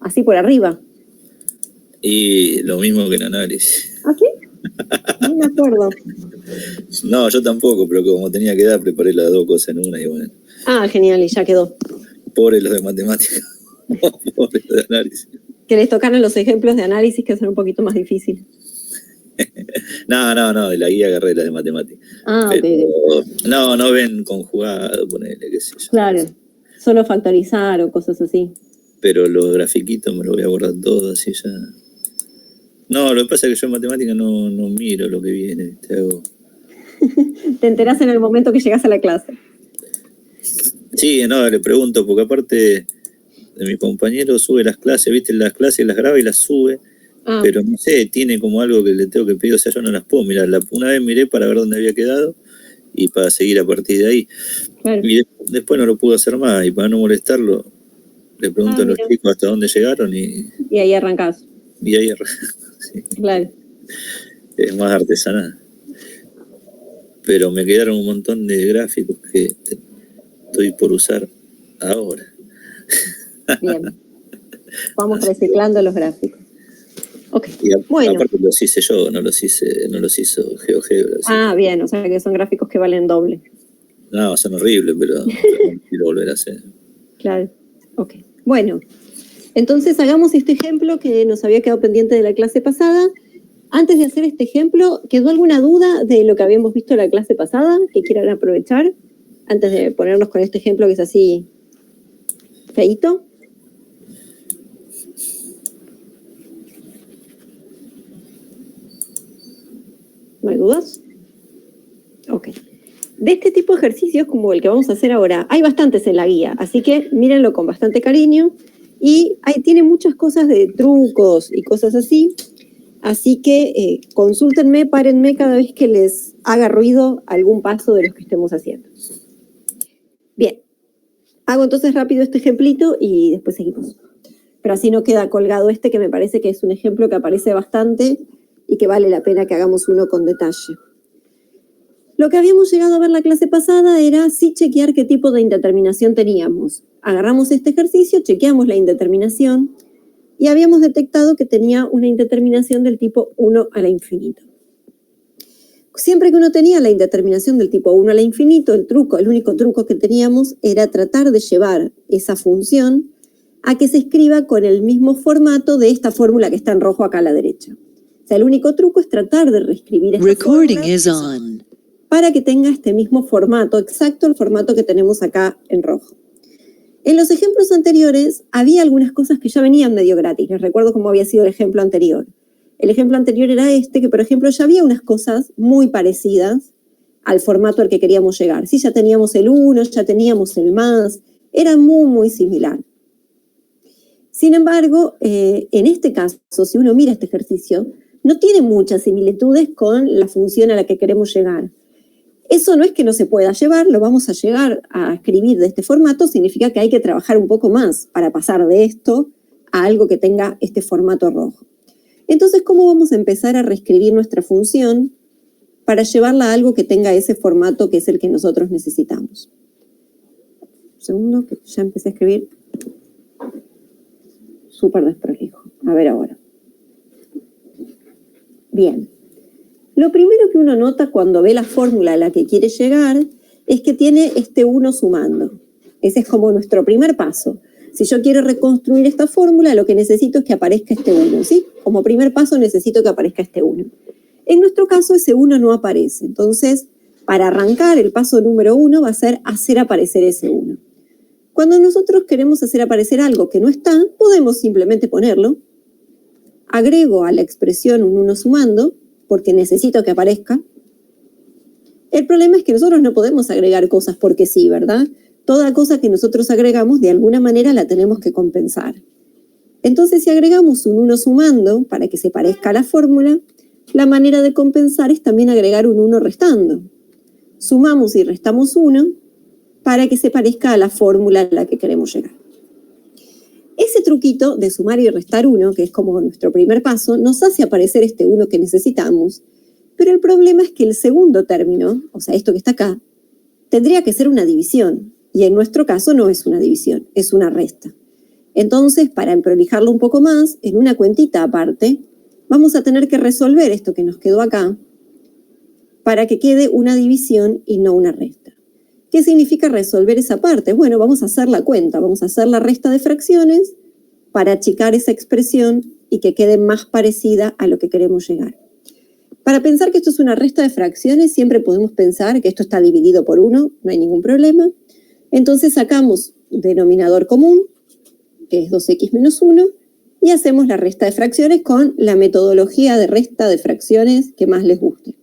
así por arriba. Y lo mismo que en análisis. ¿Ah, sí? No me acuerdo. No, yo tampoco, pero como tenía que dar, preparé las dos cosas en una y bueno. Ah, genial, y ya quedó. Pobres los de matemáticas. Pobres los de análisis. Que les tocaron los ejemplos de análisis que son un poquito más difíciles. No, de la guía agarré las de matemáticas. Ah, pero, ok. no ven conjugado, ponele, qué sé yo. Claro, solo factorizar o cosas así. Pero los grafiquitos me los voy a borrar todos, así ya. No, lo que pasa es que yo en matemáticas no miro lo que viene, te hago. Te enterás en el momento que llegas a la clase. Sí, no, le pregunto, porque aparte de mi compañero sube las clases, viste, las clases las graba y las sube, pero no sé, tiene como algo que le tengo que pedir, o sea, yo no las puedo mirar. Una vez miré para ver dónde había quedado y para seguir a partir de ahí. Claro. Y después no lo pude hacer más, y para no molestarlo, le pregunto a los chicos hasta dónde llegaron y ahí arrancás. Y ahí arrancás. Sí. Claro. Es más artesanal. Pero me quedaron un montón de gráficos que estoy por usar ahora. Bien. Vamos reciclando los gráficos. Okay. Y bueno. Aparte los hice yo, no los hizo GeoGebra. Ah, bien, o sea que son gráficos que valen doble. No, son horribles, pero quiero volver a hacer. Claro, ok. Bueno, entonces hagamos este ejemplo que nos había quedado pendiente de la clase pasada. Antes de hacer este ejemplo, ¿quedó alguna duda de lo que habíamos visto en la clase pasada que quieran aprovechar? Antes de ponernos con este ejemplo que es así feíto. ¿No hay dudas? Ok. De este tipo de ejercicios, como el que vamos a hacer ahora, hay bastantes en la guía, así que mírenlo con bastante cariño. Y ahí tiene muchas cosas de trucos y cosas así. Así que consúltenme, párenme cada vez que les haga ruido algún paso de los que estemos haciendo. Bien. Hago entonces rápido este ejemplito y después seguimos. Pero así no queda colgado este, que me parece que es un ejemplo que aparece bastante y que vale la pena que hagamos uno con detalle. Lo que habíamos llegado a ver la clase pasada era sí chequear qué tipo de indeterminación teníamos. Agarramos este ejercicio, chequeamos la indeterminación y habíamos detectado que tenía una indeterminación del tipo 1 a la infinito. Siempre que uno tenía la indeterminación del tipo 1 a la infinito, el único truco que teníamos era tratar de llevar esa función a que se escriba con el mismo formato de esta fórmula que está en rojo acá a la derecha. O sea, el único truco es tratar de reescribir esta fórmula para que tenga este mismo formato, exacto el formato que tenemos acá en rojo. En los ejemplos anteriores había algunas cosas que ya venían medio gratis. Les recuerdo cómo había sido el ejemplo anterior. El ejemplo anterior era este, que por ejemplo ya había unas cosas muy parecidas al formato al que queríamos llegar. Sí, ya teníamos el 1, ya teníamos el más, era muy similar. Sin embargo, en este caso, si uno mira este ejercicio, no tiene muchas similitudes con la función a la que queremos llegar. Eso no es que no se pueda llevar, lo vamos a llegar a escribir de este formato, significa que hay que trabajar un poco más para pasar de esto a algo que tenga este formato rojo. Entonces, ¿cómo vamos a empezar a reescribir nuestra función para llevarla a algo que tenga ese formato que es el que nosotros necesitamos? Un segundo, que ya empecé a escribir súper desprolijo. A ver ahora. Bien. Lo primero que uno nota cuando ve la fórmula a la que quiere llegar es que tiene este 1 sumando. Ese es como nuestro primer paso. Si yo quiero reconstruir esta fórmula, lo que necesito es que aparezca este 1, ¿sí? Como primer paso necesito que aparezca este 1. En nuestro caso ese 1 no aparece. Entonces, para arrancar el paso número 1 va a ser hacer aparecer ese 1. Cuando nosotros queremos hacer aparecer algo que no está, podemos simplemente ponerlo. Agrego a la expresión un 1 sumando, porque necesito que aparezca. El problema es que nosotros no podemos agregar cosas porque sí, ¿verdad? Toda cosa que nosotros agregamos, de alguna manera la tenemos que compensar. Entonces, si agregamos un 1 sumando para que se parezca a la fórmula, la manera de compensar es también agregar un 1 restando. Sumamos y restamos 1 para que se parezca a la fórmula a la que queremos llegar. Ese truquito de sumar y restar 1, que es como nuestro primer paso, nos hace aparecer este 1 que necesitamos, pero el problema es que el segundo término, o sea, esto que está acá, tendría que ser una división, y en nuestro caso no es una división, es una resta. Entonces, para prolijarlo un poco más, en una cuentita aparte, vamos a tener que resolver esto que nos quedó acá para que quede una división y no una resta. ¿Qué significa resolver esa parte? Bueno, vamos a hacer la cuenta, vamos a hacer la resta de fracciones para achicar esa expresión y que quede más parecida a lo que queremos llegar. Para pensar que esto es una resta de fracciones, siempre podemos pensar que esto está dividido por 1, no hay ningún problema. Entonces sacamos denominador común, que es 2x menos 1, y hacemos la resta de fracciones con la metodología de resta de fracciones que más les guste.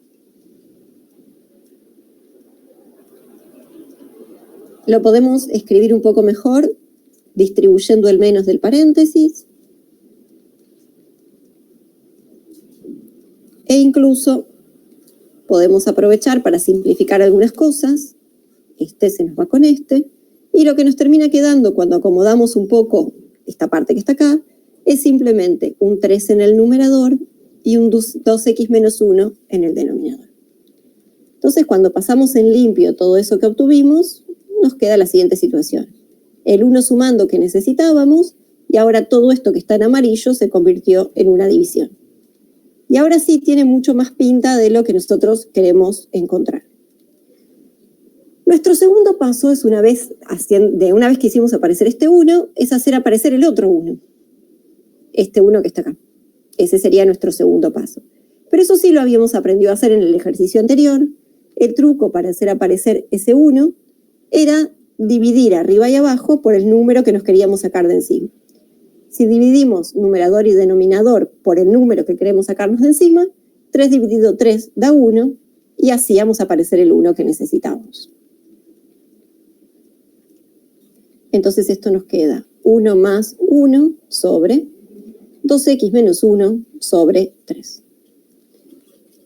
Lo podemos escribir un poco mejor, distribuyendo el menos del paréntesis. E incluso podemos aprovechar para simplificar algunas cosas. Este se nos va con este. Y lo que nos termina quedando cuando acomodamos un poco esta parte que está acá es simplemente un 3 en el numerador y un 2x menos 1 en el denominador. Entonces, cuando pasamos en limpio todo eso que obtuvimos, nos queda la siguiente situación. El 1 sumando que necesitábamos y ahora todo esto que está en amarillo se convirtió en una división. Y ahora sí tiene mucho más pinta de lo que nosotros queremos encontrar. Nuestro segundo paso es una vez que hicimos aparecer este 1, es hacer aparecer el otro 1. Este 1 que está acá. Ese sería nuestro segundo paso. Pero eso sí lo habíamos aprendido a hacer en el ejercicio anterior. El truco para hacer aparecer ese 1 era dividir arriba y abajo por el número que nos queríamos sacar de encima. Si dividimos numerador y denominador por el número que queremos sacarnos de encima, 3 dividido 3 da 1 y hacíamos aparecer el 1 que necesitamos. Entonces esto nos queda 1 más 1 sobre 2x menos 1 sobre 3.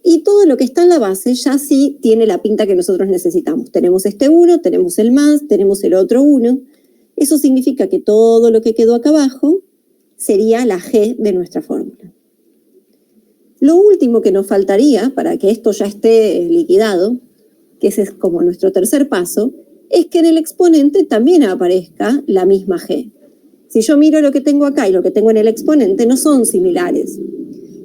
Y todo lo que está en la base ya sí tiene la pinta que nosotros necesitamos. Tenemos este 1, tenemos el más, tenemos el otro 1. Eso significa que todo lo que quedó acá abajo sería la g de nuestra fórmula. Lo último que nos faltaría para que esto ya esté liquidado, que ese es como nuestro tercer paso, es que en el exponente también aparezca la misma g. Si yo miro lo que tengo acá y lo que tengo en el exponente, no son similares.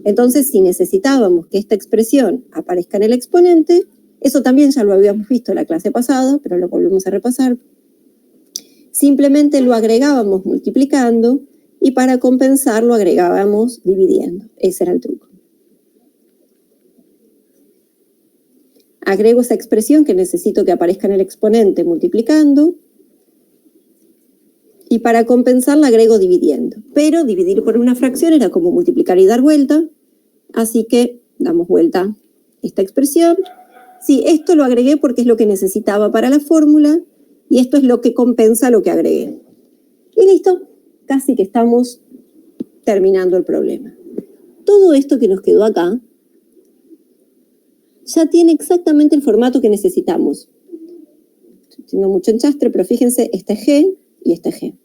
Entonces, si necesitábamos que esta expresión aparezca en el exponente, eso también ya lo habíamos visto en la clase pasada, pero lo volvemos a repasar. Simplemente lo agregábamos multiplicando y para compensar lo agregábamos dividiendo. Ese era el truco. Agrego esa expresión que necesito que aparezca en el exponente multiplicando y para compensar la agrego dividiendo. Pero dividir por una fracción era como multiplicar y dar vuelta, así que damos vuelta esta expresión. Sí, esto lo agregué porque es lo que necesitaba para la fórmula y esto es lo que compensa lo que agregué. Y listo, casi que estamos terminando el problema. Todo esto que nos quedó acá ya tiene exactamente el formato que necesitamos. Estoy haciendo mucho enchastre, pero fíjense, este es g y este es g.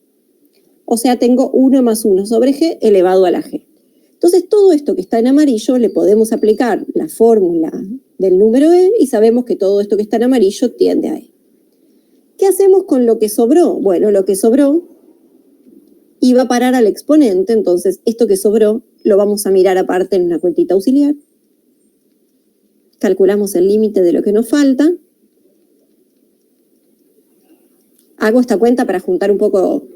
O sea, tengo 1 más 1 sobre g elevado a la g. Entonces, todo esto que está en amarillo le podemos aplicar la fórmula del número e y sabemos que todo esto que está en amarillo tiende a e. ¿Qué hacemos con lo que sobró? Bueno, lo que sobró iba a parar al exponente, entonces esto que sobró lo vamos a mirar aparte en una cuentita auxiliar. Calculamos el límite de lo que nos falta. Hago esta cuenta para juntar un poco.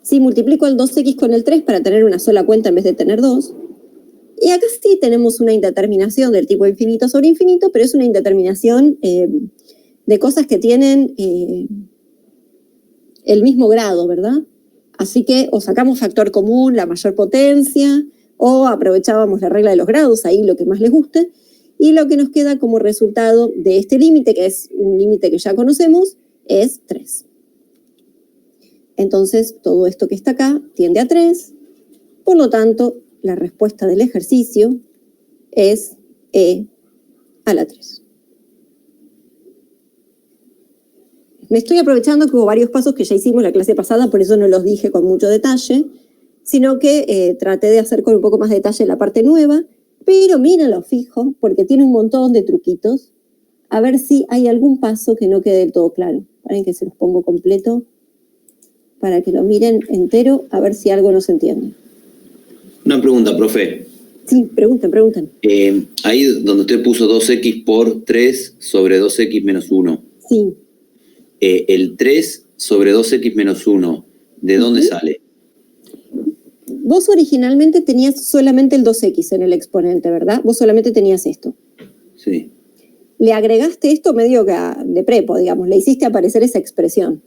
Sí, multiplico el 2x con el 3 para tener una sola cuenta en vez de tener dos. Y acá sí tenemos una indeterminación del tipo infinito sobre infinito, pero es una indeterminación de cosas que tienen el mismo grado, ¿verdad? Así que o sacamos factor común, la mayor potencia, o aprovechábamos la regla de los grados, ahí lo que más les guste. Y lo que nos queda como resultado de este límite, que es un límite que ya conocemos, es 3. Entonces, todo esto que está acá tiende a 3. Por lo tanto, la respuesta del ejercicio es e a la 3. Me estoy aprovechando que hubo varios pasos que ya hicimos la clase pasada, por eso no los dije con mucho detalle, sino que traté de hacer con un poco más de detalle la parte nueva. Pero mírenlo fijo, porque tiene un montón de truquitos. A ver si hay algún paso que no quede del todo claro. Paren que se los pongo completo. para que lo miren entero, a ver si algo no se entiende. Una pregunta, profe. Sí, pregunten. Ahí donde usted puso 2x por 3 sobre 2x menos 1. Sí. El 3 sobre 2x menos 1, ¿de dónde sale? Vos originalmente tenías solamente el 2x en el exponente, ¿verdad? Vos solamente tenías esto. Sí. Le agregaste esto medio que de prepo, digamos, le hiciste aparecer esa expresión.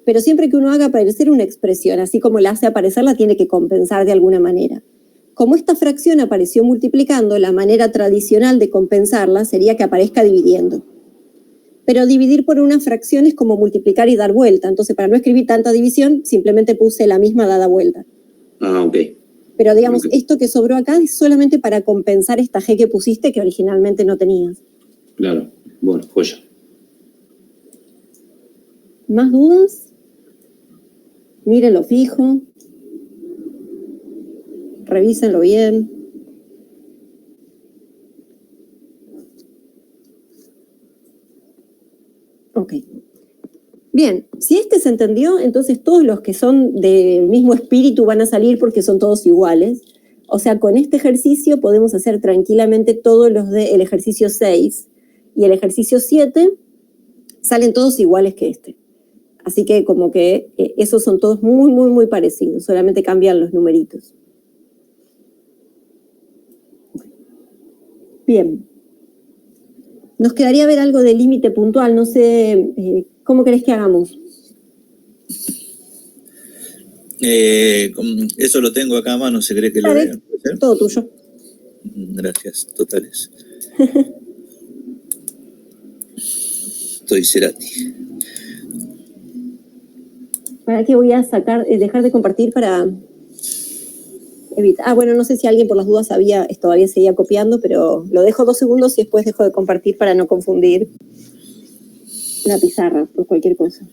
Pero siempre que uno haga aparecer una expresión, así como la hace aparecer, la tiene que compensar de alguna manera. Como esta fracción apareció multiplicando, la manera tradicional de compensarla sería que aparezca dividiendo. Pero dividir por una fracción es como multiplicar y dar vuelta. Entonces, para no escribir tanta división, simplemente puse la misma dada vuelta. Ah, ok. Pero digamos, esto que sobró acá es solamente para compensar esta g que pusiste que originalmente no tenías. Claro. Bueno, joya. ¿Más dudas? Mírenlo fijo. Revísenlo bien. Ok. Bien, si este se entendió, entonces todos los que son del mismo espíritu van a salir porque son todos iguales. O sea, con este ejercicio podemos hacer tranquilamente todos los del ejercicio 6 y el ejercicio 7 salen todos iguales que este. Así que como que esos son todos muy, muy, muy parecidos, solamente cambian los numeritos. Bien. Nos quedaría ver algo de límite puntual, no sé, ¿cómo querés que hagamos? Eso lo tengo acá a mano, ¿se cree que lo vea? Todo tuyo. Gracias, totales. Estoy Cerati. ¿Para qué voy a dejar de compartir para evitar? Ah, bueno, no sé si alguien por las dudas todavía seguía copiando, pero lo dejo 2 segundos y después dejo de compartir para no confundir la pizarra por cualquier cosa.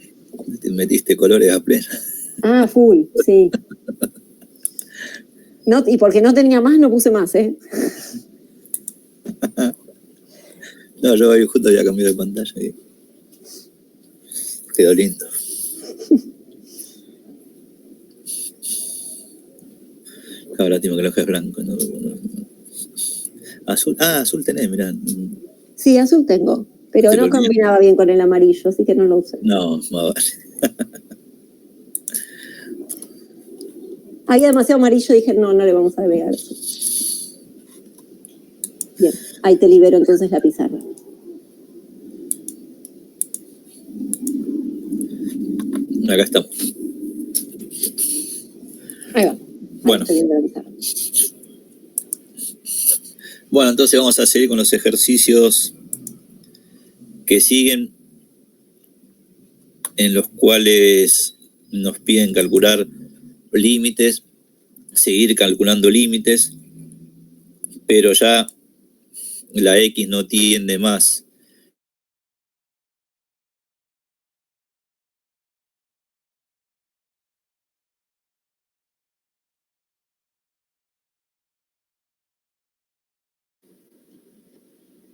Te metiste colores a plena. Ah, full, sí. No, y porque no tenía más, no puse más, ¿eh? No, yo ahí justo había cambiado de pantalla y quedó lindo. Ahora tengo que el ojo es blanco. ¿No? Azul, azul tenés, mirá. Sí, azul tengo, pero no combinaba bien con el amarillo, así que no lo usé. No, más vale. Había demasiado amarillo, dije, no le vamos a agregar eso. Bien, ahí te libero entonces la pizarra. Acá estamos. Ahí va. Bueno. Bueno, entonces vamos a seguir con los ejercicios que siguen, en los cuales nos piden calcular límites, seguir calculando límites, pero ya la X no tiende más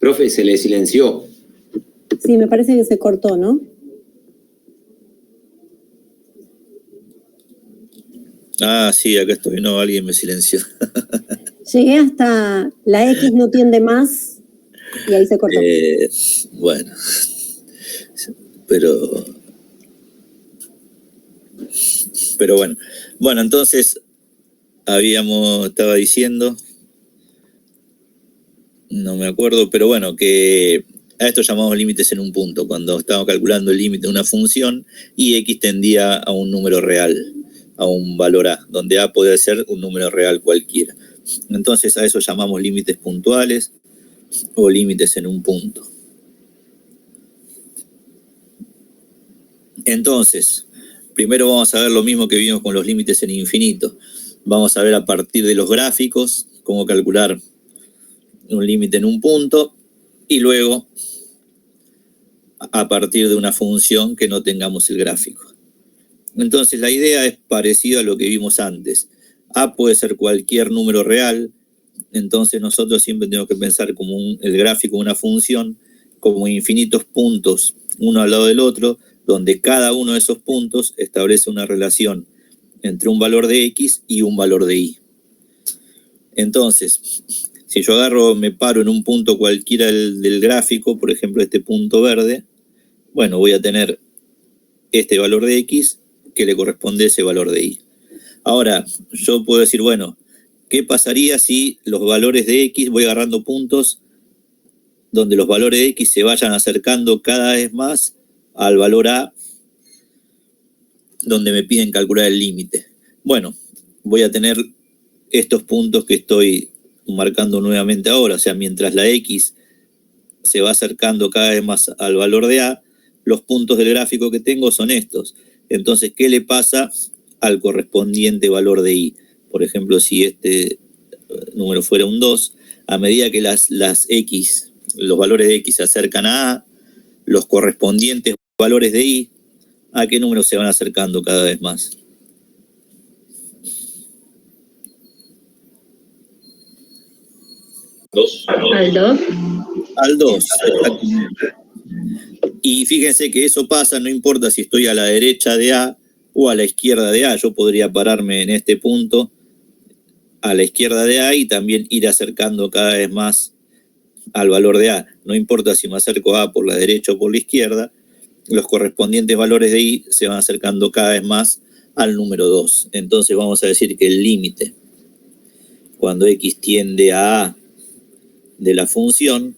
Profe, se le silenció. Sí, me parece que se cortó, ¿no? Ah, sí, acá estoy. No, alguien me silenció. Llegué hasta la X no tiende más y ahí se cortó. Bueno, pero bueno. Bueno, entonces estaba diciendo, no me acuerdo, pero bueno, que a esto llamamos límites en un punto, cuando estamos calculando el límite de una función y X tendía a un número real, a un valor A, donde A puede ser un número real cualquiera. Entonces a eso llamamos límites puntuales o límites en un punto. Entonces, primero vamos a ver lo mismo que vimos con los límites en infinito. Vamos a ver a partir de los gráficos cómo calcular un límite en un punto y luego a partir de una función que no tengamos el gráfico. Entonces la idea es parecida a lo que vimos antes. A puede ser cualquier número real, entonces nosotros siempre tenemos que pensar como el gráfico de una función, como infinitos puntos uno al lado del otro, donde cada uno de esos puntos establece una relación entre un valor de X y un valor de Y. Entonces, si yo me paro en un punto cualquiera del gráfico, por ejemplo este punto verde, bueno, voy a tener este valor de X que le corresponde a ese valor de Y. Ahora, yo puedo decir, bueno, ¿qué pasaría si los valores de X, voy agarrando puntos donde los valores de X se vayan acercando cada vez más al valor A, donde me piden calcular el límite? Bueno, voy a tener estos puntos que estoy marcando nuevamente ahora, o sea, mientras la X se va acercando cada vez más al valor de A, los puntos del gráfico que tengo son estos. Entonces, ¿qué le pasa al correspondiente valor de Y? Por ejemplo, si este número fuera un 2, a medida que las X, los valores de X se acercan a A, los correspondientes valores de Y, ¿a qué número se van acercando cada vez más? Al 2. Al 2. Y fíjense que eso pasa, no importa si estoy a la derecha de A o a la izquierda de A. Yo podría pararme en este punto a la izquierda de A y también ir acercando cada vez más al valor de A. No importa si me acerco a A por la derecha o por la izquierda, los correspondientes valores de Y se van acercando cada vez más al número 2. Entonces vamos a decir que el límite, cuando X tiende a A de la función,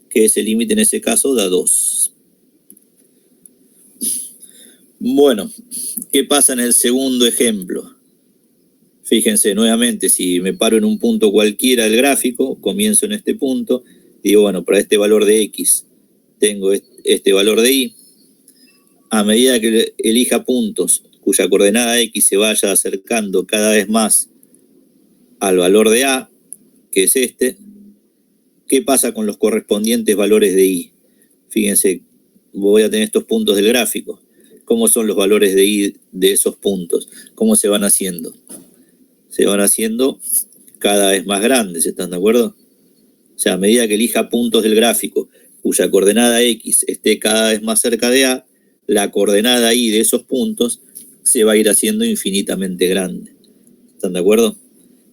que ese límite en ese caso da 2. Bueno, ¿qué pasa en el segundo ejemplo? Fíjense nuevamente, si me paro en un punto cualquiera del gráfico, comienzo en este punto, digo, bueno, para este valor de X tengo este valor de Y. A medida que elija puntos cuya coordenada X se vaya acercando cada vez más al valor de A, que es este, ¿qué pasa con los correspondientes valores de Y? Fíjense, voy a tener estos puntos del gráfico. ¿Cómo son los valores de Y de esos puntos? ¿Cómo se van haciendo? Se van haciendo cada vez más grandes, ¿están de acuerdo? O sea, a medida que elija puntos del gráfico cuya coordenada X esté cada vez más cerca de A, la coordenada Y de esos puntos se va a ir haciendo infinitamente grande. ¿Están de acuerdo?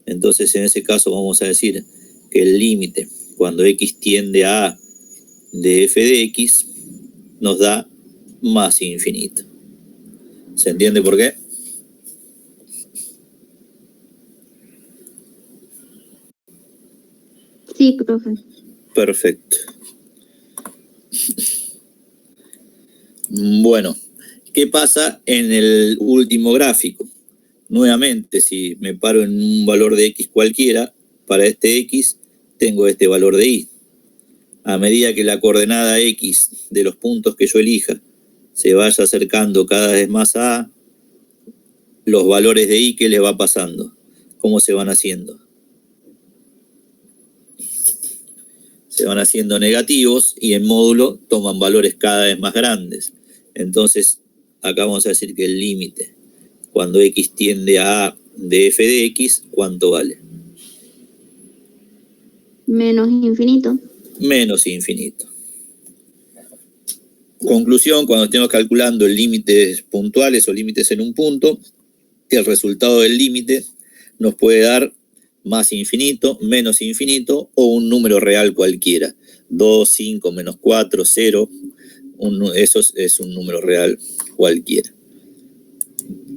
Entonces, en ese caso vamos a decir que el límite, cuando X tiende a A de f de X, nos da más infinito. ¿Se entiende por qué? Sí, profe. Perfecto. Bueno, ¿qué pasa en el último gráfico? Nuevamente, si me paro en un valor de X cualquiera, para este X tengo este valor de Y. A medida que la coordenada X de los puntos que yo elija se vaya acercando cada vez más a A, los valores de Y, ¿qué les va pasando? ¿Cómo se van haciendo? Se van haciendo negativos y en módulo toman valores cada vez más grandes. Entonces, acá vamos a decir que el límite, cuando X tiende a A de f de X, ¿cuánto vale? Menos infinito. Menos infinito. Conclusión, cuando estemos calculando límites puntuales o límites en un punto, el resultado del límite nos puede dar más infinito, menos infinito o un número real cualquiera. 2, 5, menos 4, 0. Eso es un número real cualquiera.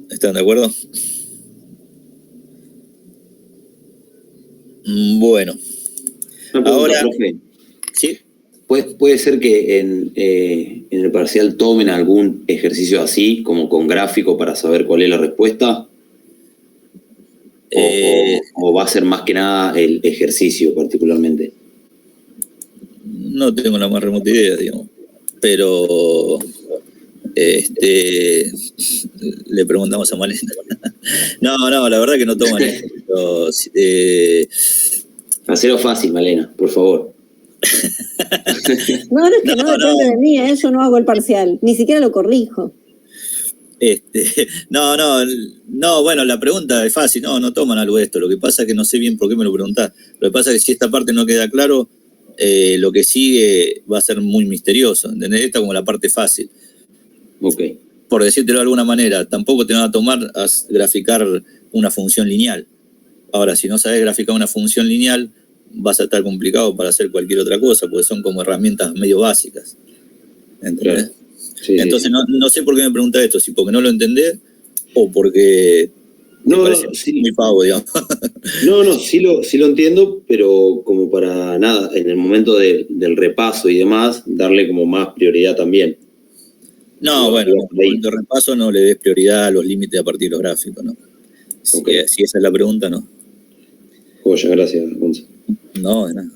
¿Están de acuerdo? Bueno. Una pregunta, ahora, profe. ¿sí? ¿Puede ser que en el parcial tomen algún ejercicio así, como con gráfico, para saber cuál es la respuesta? ¿O va a ser más que nada el ejercicio particularmente? No tengo la más remota idea, digamos. Pero le preguntamos a Malena. No, la verdad que no toman esto. Hacelo fácil, Malena, por favor. No, es que no depende de mí, yo no hago el parcial, ni siquiera lo corrijo. No, bueno, la pregunta es fácil, no toman algo de esto. Lo que pasa es que no sé bien por qué me lo preguntás. Lo que pasa es que si esta parte no queda claro, lo que sigue va a ser muy misterioso, ¿entendés? Esta como la parte fácil. Ok. Por decírtelo de alguna manera, tampoco te van a tomar a graficar una función lineal. Ahora, si no sabes graficar una función lineal, vas a estar complicado para hacer cualquier otra cosa, porque son como herramientas medio básicas. ¿Entendés? Claro. Sí, entonces sí. No sé por qué me preguntas esto, si porque no lo entendés o porque me parece muy pavo, digamos. No, sí lo entiendo, pero como para nada, en el momento del repaso y demás, darle como más prioridad también. No, bueno, en el momento de repaso no le des prioridad a los límites a partir de los gráficos, ¿no? Si esa es la pregunta, no. Joya, gracias, Gonzalo. No, de nada.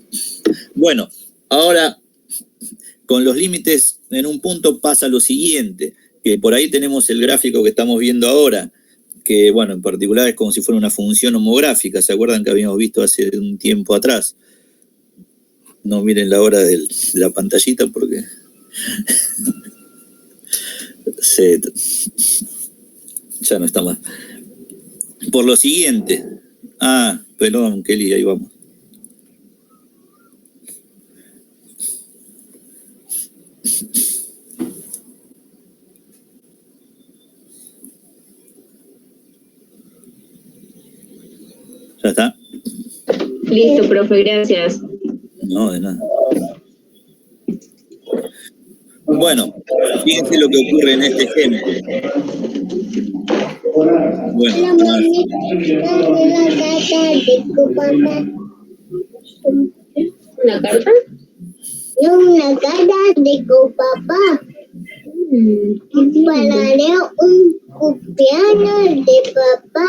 Bueno, ahora con los límites en un punto pasa lo siguiente, que por ahí tenemos el gráfico que estamos viendo ahora, que bueno, en particular es como si fuera una función homográfica, ¿se acuerdan que habíamos visto hace un tiempo atrás? No miren la hora de la pantallita porque ya no está más. Por lo siguiente, perdón, Kelly, ahí vamos. ¿Ya está? Listo, profe, gracias. No, de nada. Bueno, fíjense lo que ocurre en este ejemplo. Bueno, ¿Una carta? No, una carta de tu papá. Para leer un cumpleaños de papá.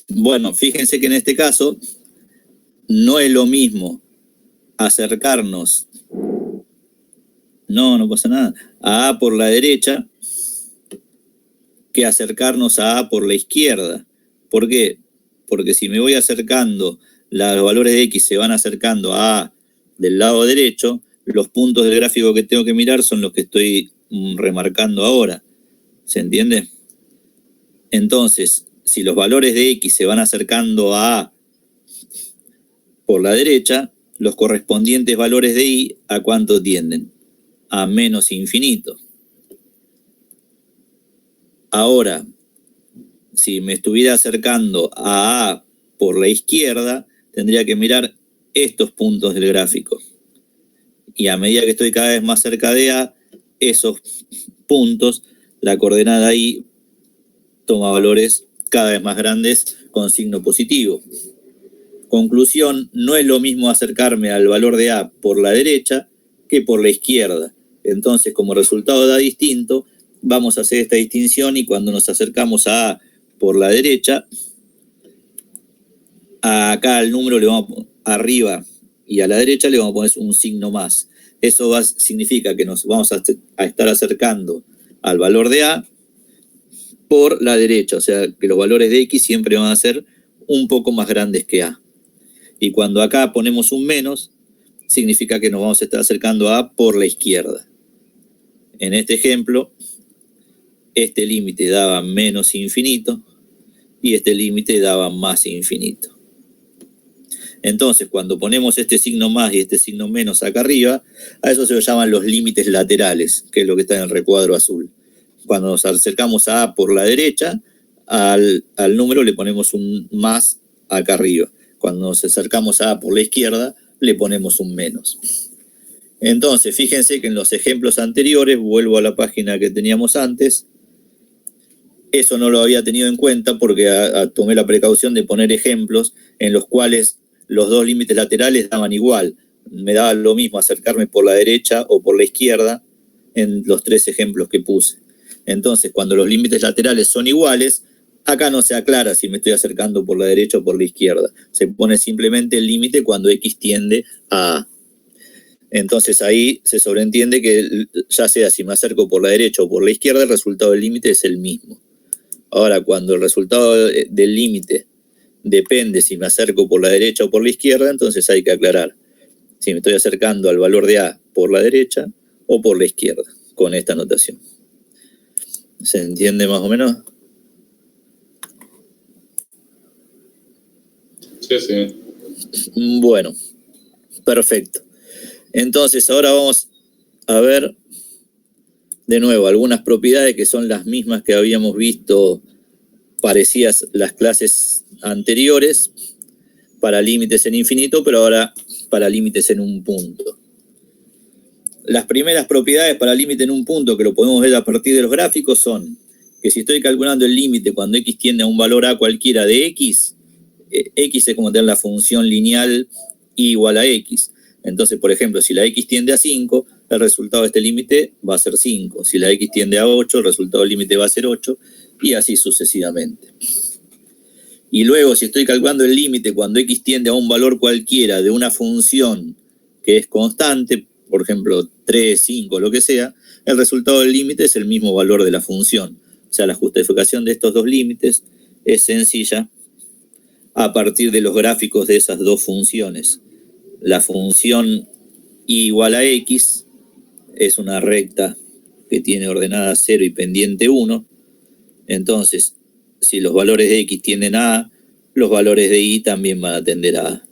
Bueno, fíjense que en este caso no es lo mismo acercarnos, no pasa nada, a A por la derecha que acercarnos a A por la izquierda. ¿Por qué? Porque si me voy acercando, los valores de X se van acercando a A del lado derecho, los puntos del gráfico que tengo que mirar son los que estoy remarcando ahora. ¿Se entiende? Entonces, si los valores de X se van acercando a A por la derecha, los correspondientes valores de Y, ¿a cuánto tienden? A menos infinito. Ahora, si me estuviera acercando a A por la izquierda, tendría que mirar estos puntos del gráfico. Y a medida que estoy cada vez más cerca de A, esos puntos, la coordenada Y toma valores cada vez más grandes con signo positivo. Conclusión, no es lo mismo acercarme al valor de A por la derecha que por la izquierda. Entonces, como resultado da distinto, vamos a hacer esta distinción y cuando nos acercamos a A por la derecha, acá al número le vamos a poner arriba y a la derecha le vamos a poner un signo más. Eso significa que nos vamos a estar acercando al valor de A por la derecha, o sea que los valores de X siempre van a ser un poco más grandes que A. Y cuando acá ponemos un menos, significa que nos vamos a estar acercando a A por la izquierda. En este ejemplo, este límite daba menos infinito y este límite daba más infinito. Entonces, cuando ponemos este signo más y este signo menos acá arriba, a eso se lo llaman los límites laterales, que es lo que está en el recuadro azul. Cuando nos acercamos a A por la derecha, al número le ponemos un más acá arriba. Cuando nos acercamos a A por la izquierda, le ponemos un menos. Entonces, fíjense que en los ejemplos anteriores, vuelvo a la página que teníamos antes, eso no lo había tenido en cuenta porque tomé la precaución de poner ejemplos en los cuales los dos límites laterales daban igual. Me daba lo mismo acercarme por la derecha o por la izquierda en los tres ejemplos que puse. Entonces, cuando los límites laterales son iguales, acá no se aclara si me estoy acercando por la derecha o por la izquierda. Se pone simplemente el límite cuando X tiende a A. Entonces ahí se sobreentiende que ya sea si me acerco por la derecha o por la izquierda, el resultado del límite es el mismo. Ahora, cuando el resultado del límite depende si me acerco por la derecha o por la izquierda, entonces hay que aclarar si me estoy acercando al valor de A por la derecha o por la izquierda, con esta notación. ¿Se entiende más o menos? Sí. Bueno, perfecto. Entonces, ahora vamos a ver de nuevo algunas propiedades que son las mismas que habíamos visto parecidas las clases anteriores para límites en infinito, pero ahora para límites en un punto. Las primeras propiedades para límite en un punto, que lo podemos ver a partir de los gráficos, son que si estoy calculando el límite cuando x tiende a un valor a cualquiera de x, x es como tener la función lineal y igual a x. Entonces, por ejemplo, si la x tiende a 5, el resultado de este límite va a ser 5. Si la x tiende a 8, el resultado del límite va a ser 8, y así sucesivamente. Y luego, si estoy calculando el límite cuando x tiende a un valor cualquiera de una función que es constante, por ejemplo, 3, 5, lo que sea, el resultado del límite es el mismo valor de la función. O sea, la justificación de estos dos límites es sencilla a partir de los gráficos de esas dos funciones. La función y igual a x es una recta que tiene ordenada 0 y pendiente 1. Entonces, si los valores de x tienden a A, los valores de y también van a tender a A.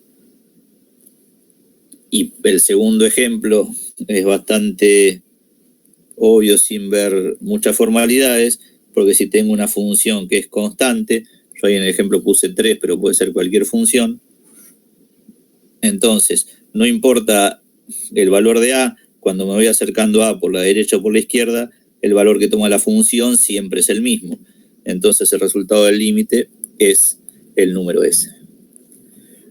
Y el segundo ejemplo es bastante obvio sin ver muchas formalidades, porque si tengo una función que es constante, yo ahí en el ejemplo puse 3, pero puede ser cualquier función, entonces no importa el valor de A, cuando me voy acercando a A por la derecha o por la izquierda, el valor que toma la función siempre es el mismo. Entonces el resultado del límite es el número S.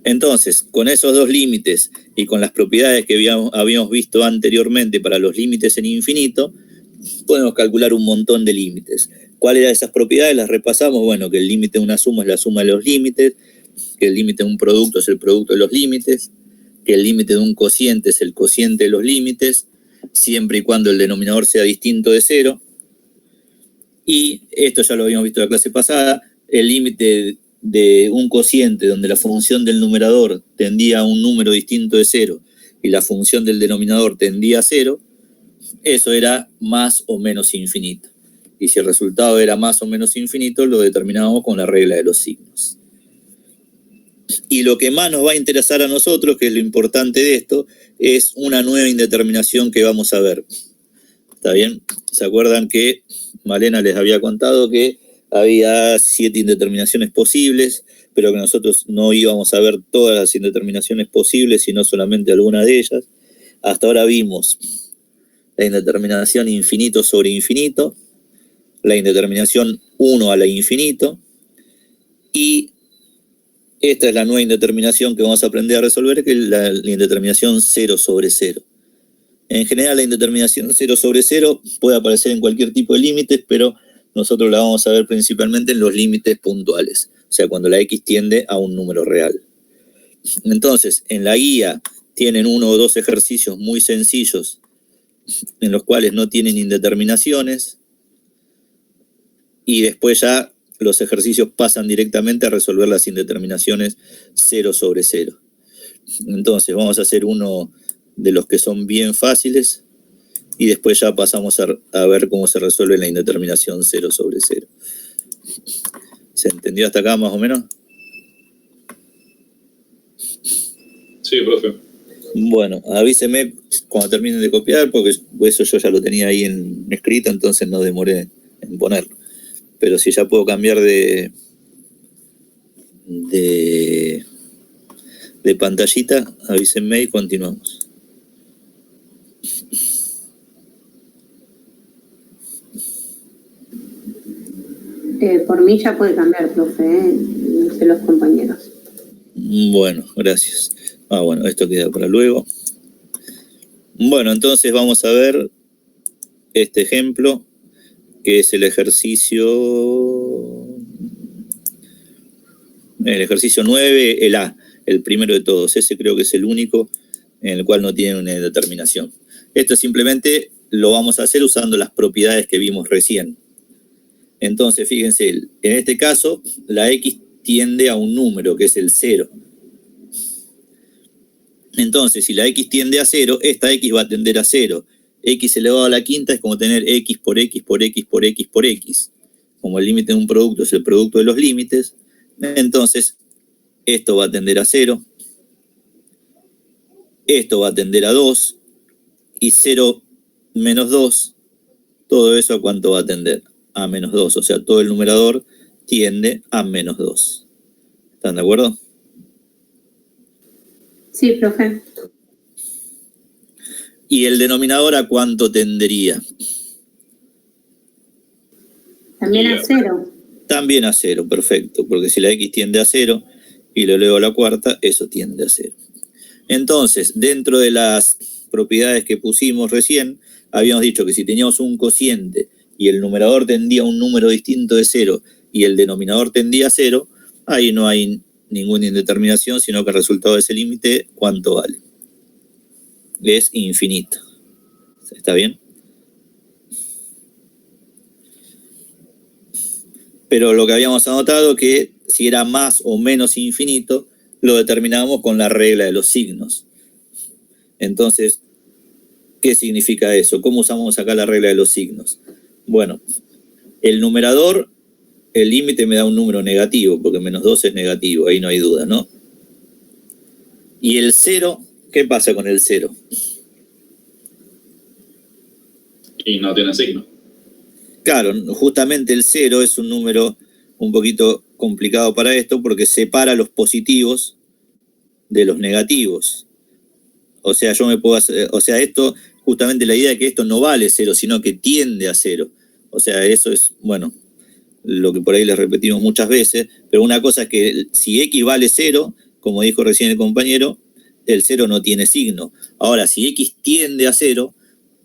Entonces, con esos dos límites y con las propiedades que habíamos visto anteriormente para los límites en infinito, podemos calcular un montón de límites. ¿Cuáles eran esas propiedades? Las repasamos. Bueno, que el límite de una suma es la suma de los límites, que el límite de un producto es el producto de los límites, que el límite de un cociente es el cociente de los límites, siempre y cuando el denominador sea distinto de 0. Y esto ya lo habíamos visto en la clase pasada, el límite de un cociente donde la función del numerador tendía a un número distinto de 0 y la función del denominador tendía a 0, eso era más o menos infinito. Y si el resultado era más o menos infinito, lo determinábamos con la regla de los signos. Y lo que más nos va a interesar a nosotros, que es lo importante de esto, es una nueva indeterminación que vamos a ver. ¿Está bien? ¿Se acuerdan que Malena les había contado que había 7 indeterminaciones posibles, pero que nosotros no íbamos a ver todas las indeterminaciones posibles, sino solamente algunas de ellas? Hasta ahora vimos la indeterminación infinito sobre infinito, la indeterminación 1 a la infinito, y esta es la nueva indeterminación que vamos a aprender a resolver, que es la indeterminación 0 sobre 0. En general, la indeterminación 0 sobre 0 puede aparecer en cualquier tipo de límites, pero nosotros la vamos a ver principalmente en los límites puntuales, o sea, cuando la x tiende a un número real. Entonces, en la guía tienen 1 o 2 ejercicios muy sencillos en los cuales no tienen indeterminaciones, y después ya los ejercicios pasan directamente a resolver las indeterminaciones 0 sobre 0. Entonces, vamos a hacer uno de los que son bien fáciles, y después ya pasamos a ver cómo se resuelve la indeterminación 0 sobre 0. ¿Se entendió hasta acá más o menos? Sí, profe. Bueno, avíseme cuando terminen de copiar, porque eso yo ya lo tenía ahí en escrito, entonces no demoré en ponerlo. Pero si ya puedo cambiar de pantallita, avísenme y continuamos. Por mí ya puede cambiar, profe, no sé los compañeros. Bueno, gracias. Bueno, esto queda para luego. Bueno, entonces vamos a ver este ejemplo, que es el ejercicio 9, el A, el primero de todos. Ese creo que es el único en el cual no tiene una determinación. Esto simplemente lo vamos a hacer usando las propiedades que vimos recién. Entonces, fíjense, en este caso, la x tiende a un número, que es el 0. Entonces, si la x tiende a 0, esta x va a tender a 0. X elevado a la quinta es como tener x por x por x por x por x. Como el límite de un producto es el producto de los límites, entonces esto va a tender a 0. Esto va a tender a 2, y 0 menos 2, todo eso ¿a cuánto va a tender? A menos 2, o sea, todo el numerador tiende a menos 2. ¿Están de acuerdo? Sí, profe. ¿Y el denominador a cuánto tendería? También a 0. También a 0, perfecto, porque si la x tiende a 0 y lo elevo a la cuarta, eso tiende a 0. Entonces, dentro de las propiedades que pusimos recién, habíamos dicho que si teníamos un cociente y el numerador tendía a un número distinto de 0 y el denominador tendía a 0, ahí no hay ninguna indeterminación, sino que el resultado de ese límite, ¿cuánto vale? Es infinito. ¿Está bien? Pero lo que habíamos anotado que si era más o menos infinito, lo determinábamos con la regla de los signos. Entonces, ¿qué significa eso? ¿Cómo usamos acá la regla de los signos? Bueno, el numerador, el límite me da un número negativo, porque menos 2 es negativo, ahí no hay duda, ¿no? Y el 0, ¿qué pasa con el 0? Y no tiene signo. Claro, justamente el 0 es un número un poquito complicado para esto porque separa los positivos de los negativos. O sea, yo me puedo hacer, o sea, esto, justamente la idea de que esto no vale 0, sino que tiende a 0. O sea, eso es, bueno, lo que por ahí les repetimos muchas veces, pero una cosa es que si x vale 0, como dijo recién el compañero, el 0 no tiene signo. Ahora, si x tiende a 0,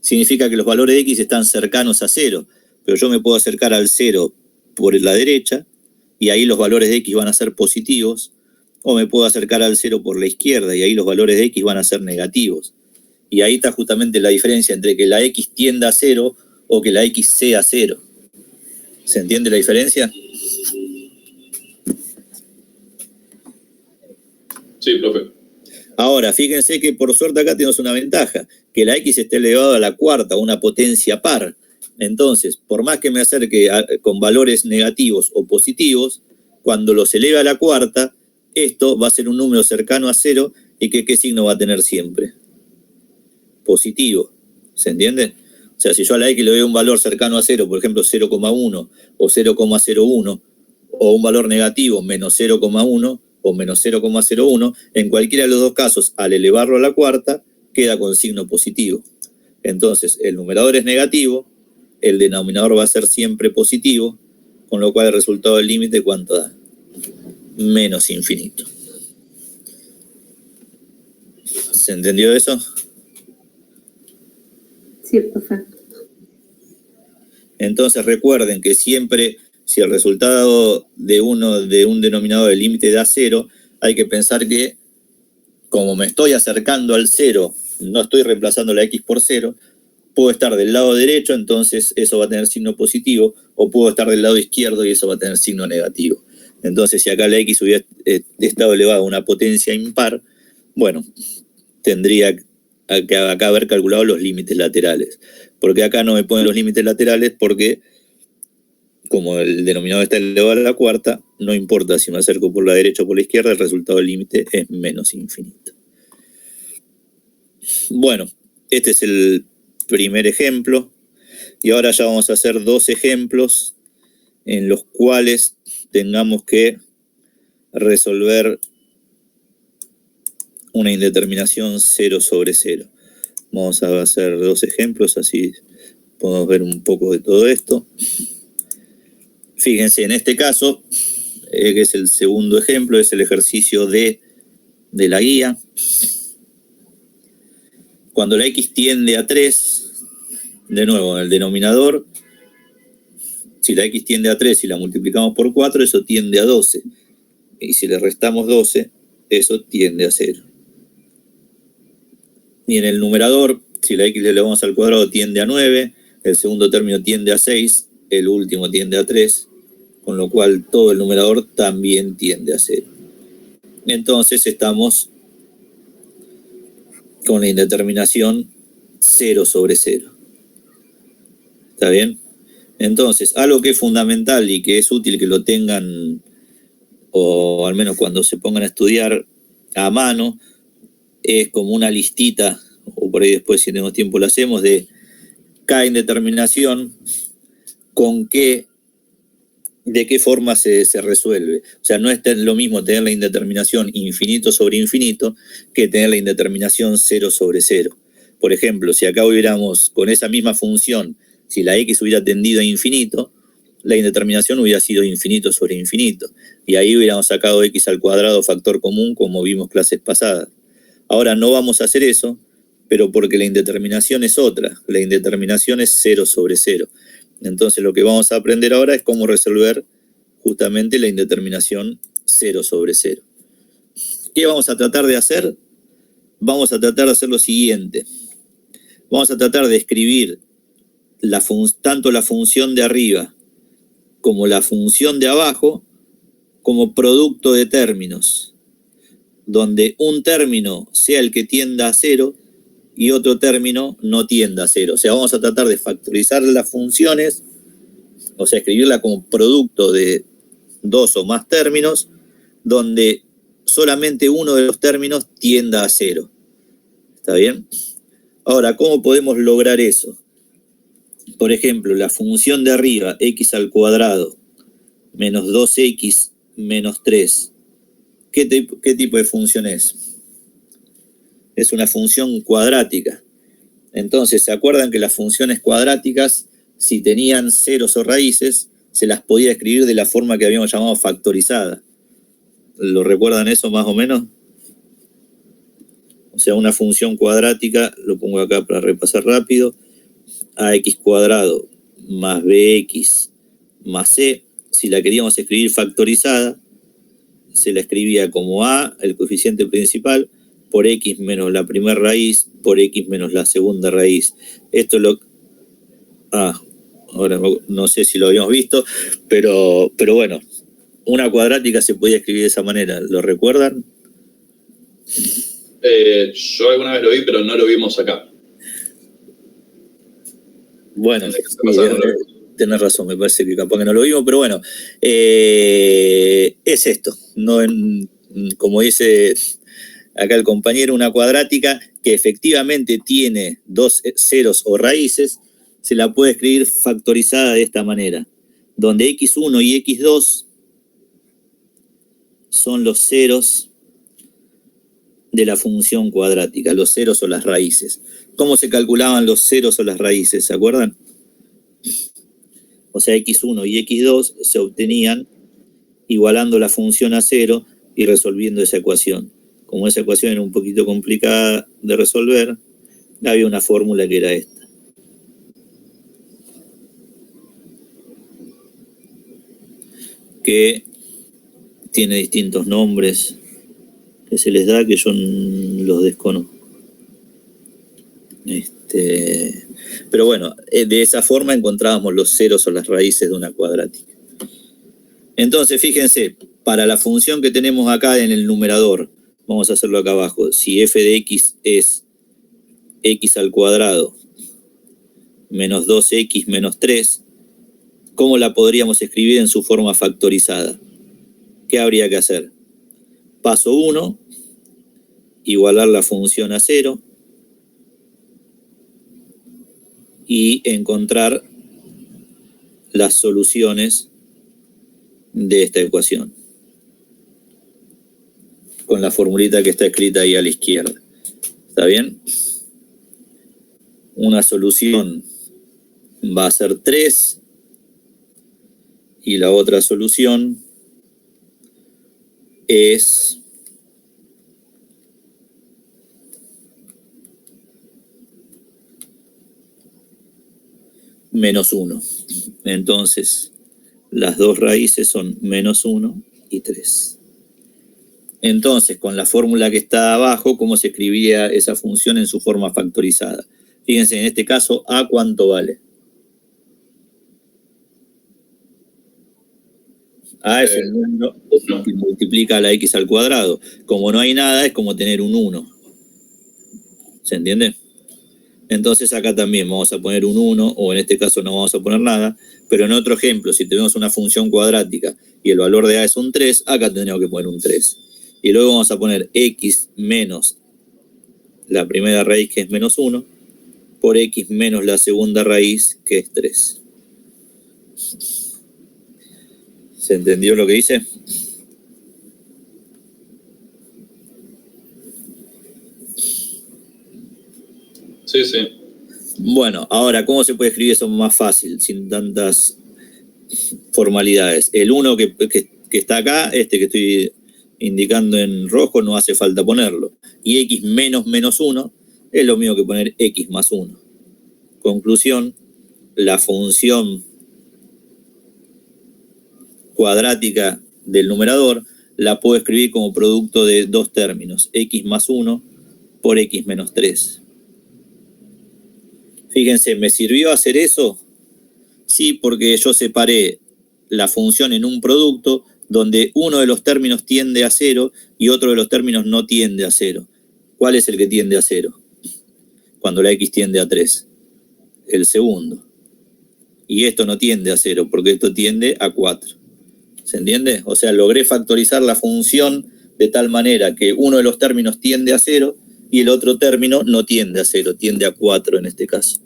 significa que los valores de x están cercanos a 0, pero yo me puedo acercar al 0 por la derecha, y ahí los valores de x van a ser positivos, o me puedo acercar al 0 por la izquierda, y ahí los valores de x van a ser negativos. Y ahí está justamente la diferencia entre que la x tienda a 0 o que la x sea 0. ¿Se entiende la diferencia? Sí, profe. Ahora, fíjense que por suerte acá tenemos una ventaja, que la x esté elevada a la cuarta, una potencia par. Entonces, por más que me acerque con valores negativos o positivos, cuando los eleve a la cuarta, esto va a ser un número cercano a 0 y que ¿qué signo va a tener siempre? Positivo. ¿Se entiende? O sea, si yo a la x le doy un valor cercano a 0, por ejemplo 0,1 o 0,01, o un valor negativo menos 0,1 o menos 0,01, en cualquiera de los dos casos, al elevarlo a la cuarta, queda con signo positivo. Entonces, el numerador es negativo, el denominador va a ser siempre positivo, con lo cual el resultado del límite, ¿cuánto da? Menos infinito. ¿Se entendió eso? Sí, profe. Entonces recuerden que siempre, si el resultado de un denominador del límite da 0, hay que pensar que, como me estoy acercando al 0, no estoy reemplazando la x por 0, puedo estar del lado derecho, entonces eso va a tener signo positivo, o puedo estar del lado izquierdo y eso va a tener signo negativo. Entonces, si acá la x hubiera estado elevada a una potencia impar, bueno, tendría que acá haber calculado los límites laterales. Porque acá no me ponen los límites laterales porque, como el denominador está elevado a la cuarta, no importa si me acerco por la derecha o por la izquierda, el resultado del límite es menos infinito. Bueno, este es el primer ejemplo. Y ahora ya vamos a hacer 2 ejemplos en los cuales tengamos que resolver una indeterminación 0 sobre 0. Vamos a hacer 2 ejemplos, así podemos ver un poco de todo esto. Fíjense, en este caso, que es el segundo ejemplo, es el ejercicio D de la guía. Cuando la x tiende a 3, de nuevo, en el denominador, si la x tiende a 3 y la multiplicamos por 4, eso tiende a 12. Y si le restamos 12, eso tiende a 0. Y en el numerador, si la x le elevamos al cuadrado, tiende a 9, el segundo término tiende a 6, el último tiende a 3, con lo cual todo el numerador también tiende a 0. Entonces estamos con la indeterminación 0 sobre 0. ¿Está bien? Entonces, algo que es fundamental y que es útil que lo tengan, o al menos cuando se pongan a estudiar a mano, es como una listita o por ahí después si tenemos tiempo lo hacemos, de cada indeterminación, de qué forma se resuelve. O sea, no es lo mismo tener la indeterminación infinito sobre infinito que tener la indeterminación 0 sobre 0. Por ejemplo, si acá hubiéramos con esa misma función, si la x hubiera tendido a infinito, la indeterminación hubiera sido infinito sobre infinito. Y ahí hubiéramos sacado x al cuadrado factor común como vimos clases pasadas. Ahora no vamos a hacer eso, pero porque la indeterminación es otra. La indeterminación es 0 sobre 0. Entonces lo que vamos a aprender ahora es cómo resolver justamente la indeterminación 0 sobre 0. ¿Qué vamos a tratar de hacer? Vamos a tratar de hacer lo siguiente. Vamos a tratar de escribir tanto la función de arriba como la función de abajo como producto de términos, donde un término sea el que tienda a 0 y otro término no tienda a 0. O sea, vamos a tratar de factorizar las funciones, o sea, escribirla como producto de dos o más términos, donde solamente uno de los términos tienda a 0. ¿Está bien? Ahora, ¿cómo podemos lograr eso? Por ejemplo, la función de arriba, x al cuadrado, menos 2x menos 3. ¿Qué tipo de función es? Es una función cuadrática. Entonces, ¿se acuerdan que las funciones cuadráticas, si tenían ceros o raíces, se las podía escribir de la forma que habíamos llamado factorizada? ¿Lo recuerdan eso más o menos? O sea, una función cuadrática, lo pongo acá para repasar rápido, ax cuadrado más bx más c. Si la queríamos escribir factorizada, se la escribía como a, el coeficiente principal, por x menos la primera raíz, por x menos la segunda raíz. Esto es lo... ahora no sé si lo habíamos visto, pero bueno, una cuadrática se podía escribir de esa manera. ¿Lo recuerdan? Yo alguna vez lo vi, pero no lo vimos acá. Bueno, sí, tenés razón, me parece que capaz que no lo vimos, pero bueno, es esto, no como dice acá el compañero, una cuadrática que efectivamente tiene dos ceros o raíces, se la puede escribir factorizada de esta manera, donde x1 y x2 son los ceros de la función cuadrática, los ceros o las raíces. ¿Cómo se calculaban los ceros o las raíces? ¿Se acuerdan? O sea, x1 y x2 se obtenían igualando la función a 0 y resolviendo esa ecuación. Como esa ecuación era un poquito complicada de resolver, había una fórmula que era esta. Que tiene distintos nombres que se les da, que yo los desconozco. Pero bueno, de esa forma encontrábamos los ceros o las raíces de una cuadrática. Entonces, fíjense, para la función que tenemos acá en el numerador, vamos a hacerlo acá abajo, si f de x es x al cuadrado menos 2x menos 3, ¿cómo la podríamos escribir en su forma factorizada? ¿Qué habría que hacer? Paso 1, igualar la función a 0 y encontrar las soluciones de esta ecuación con la formulita que está escrita ahí a la izquierda. ¿Está bien? Una solución va a ser 3 y la otra solución es menos 1. Entonces, las dos raíces son menos 1 y 3. Entonces, con la fórmula que está abajo, ¿cómo se escribía esa función en su forma factorizada? Fíjense, en este caso, ¿a cuánto vale? A es el número que multiplica la x al cuadrado. Como no hay nada, es como tener un 1. ¿Se entiende? Entonces acá también vamos a poner un 1, o en este caso no vamos a poner nada, pero en otro ejemplo, si tenemos una función cuadrática y el valor de a es un 3, acá tendríamos que poner un 3. Y luego vamos a poner x menos la primera raíz, que es menos 1, por x menos la segunda raíz, que es 3. ¿Se entendió lo que hice? Sí, sí. Bueno, ahora, ¿cómo se puede escribir eso más fácil, sin tantas formalidades? El 1 que está acá, este que estoy indicando en rojo, no hace falta ponerlo. Y x menos menos 1 es lo mismo que poner x más 1. Conclusión, la función cuadrática del numerador la puedo escribir como producto de dos términos, x más 1 por x menos 3. Fíjense, ¿me sirvió hacer eso? Sí, porque yo separé la función en un producto donde uno de los términos tiende a 0 y otro de los términos no tiende a 0. ¿Cuál es el que tiende a 0? Cuando la x tiende a 3. El segundo. Y esto no tiende a 0 porque esto tiende a 4. ¿Se entiende? O sea, logré factorizar la función de tal manera que uno de los términos tiende a 0 y el otro término no tiende a 0, tiende a 4 en este caso.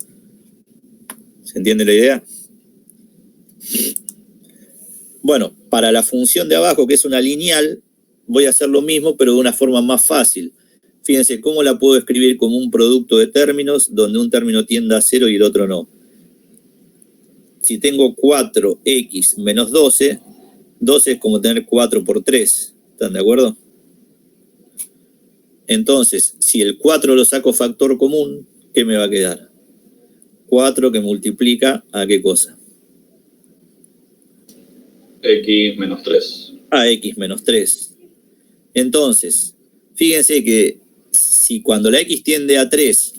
¿Se entiende la idea? Bueno, para la función de abajo, que es una lineal, voy a hacer lo mismo, pero de una forma más fácil. Fíjense cómo la puedo escribir como un producto de términos donde un término tiende a 0 y el otro no. Si tengo 4x menos 12, 12 es como tener 4 por 3. ¿Están de acuerdo? Entonces, si el 4 lo saco factor común, ¿qué me va a quedar? 4 que multiplica ¿a qué cosa? X menos 3. A x menos 3. Entonces, fíjense que si cuando la x tiende a 3,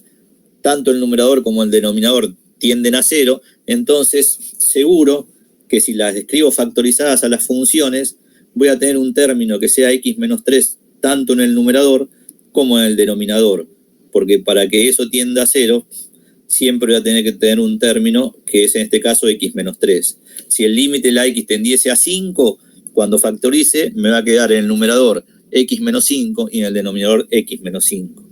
tanto el numerador como el denominador tienden a 0, entonces seguro que si las escribo factorizadas a las funciones, voy a tener un término que sea x menos 3 tanto en el numerador como en el denominador, porque para que eso tienda a 0, siempre voy a tener que tener un término que es en este caso x menos 3. Si el límite de la x tendiese a 5, cuando factorice me va a quedar en el numerador x menos 5 y en el denominador x menos 5.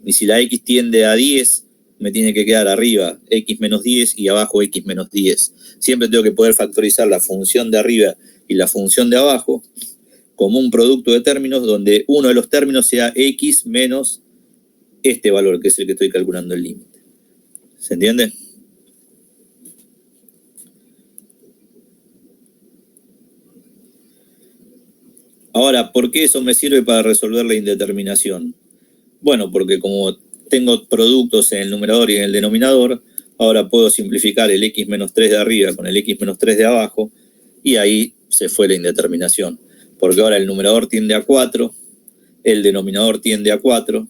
Y si la x tiende a 10, me tiene que quedar arriba x menos 10 y abajo x menos 10. Siempre tengo que poder factorizar la función de arriba y la función de abajo como un producto de términos donde uno de los términos sea x menos este valor, que es el que estoy calculando el límite. ¿Se entiende? Ahora, ¿por qué eso me sirve para resolver la indeterminación? Bueno, porque como tengo productos en el numerador y en el denominador, ahora puedo simplificar el x menos 3 de arriba con el x menos 3 de abajo y ahí se fue la indeterminación. Porque ahora el numerador tiende a 4, el denominador tiende a 4,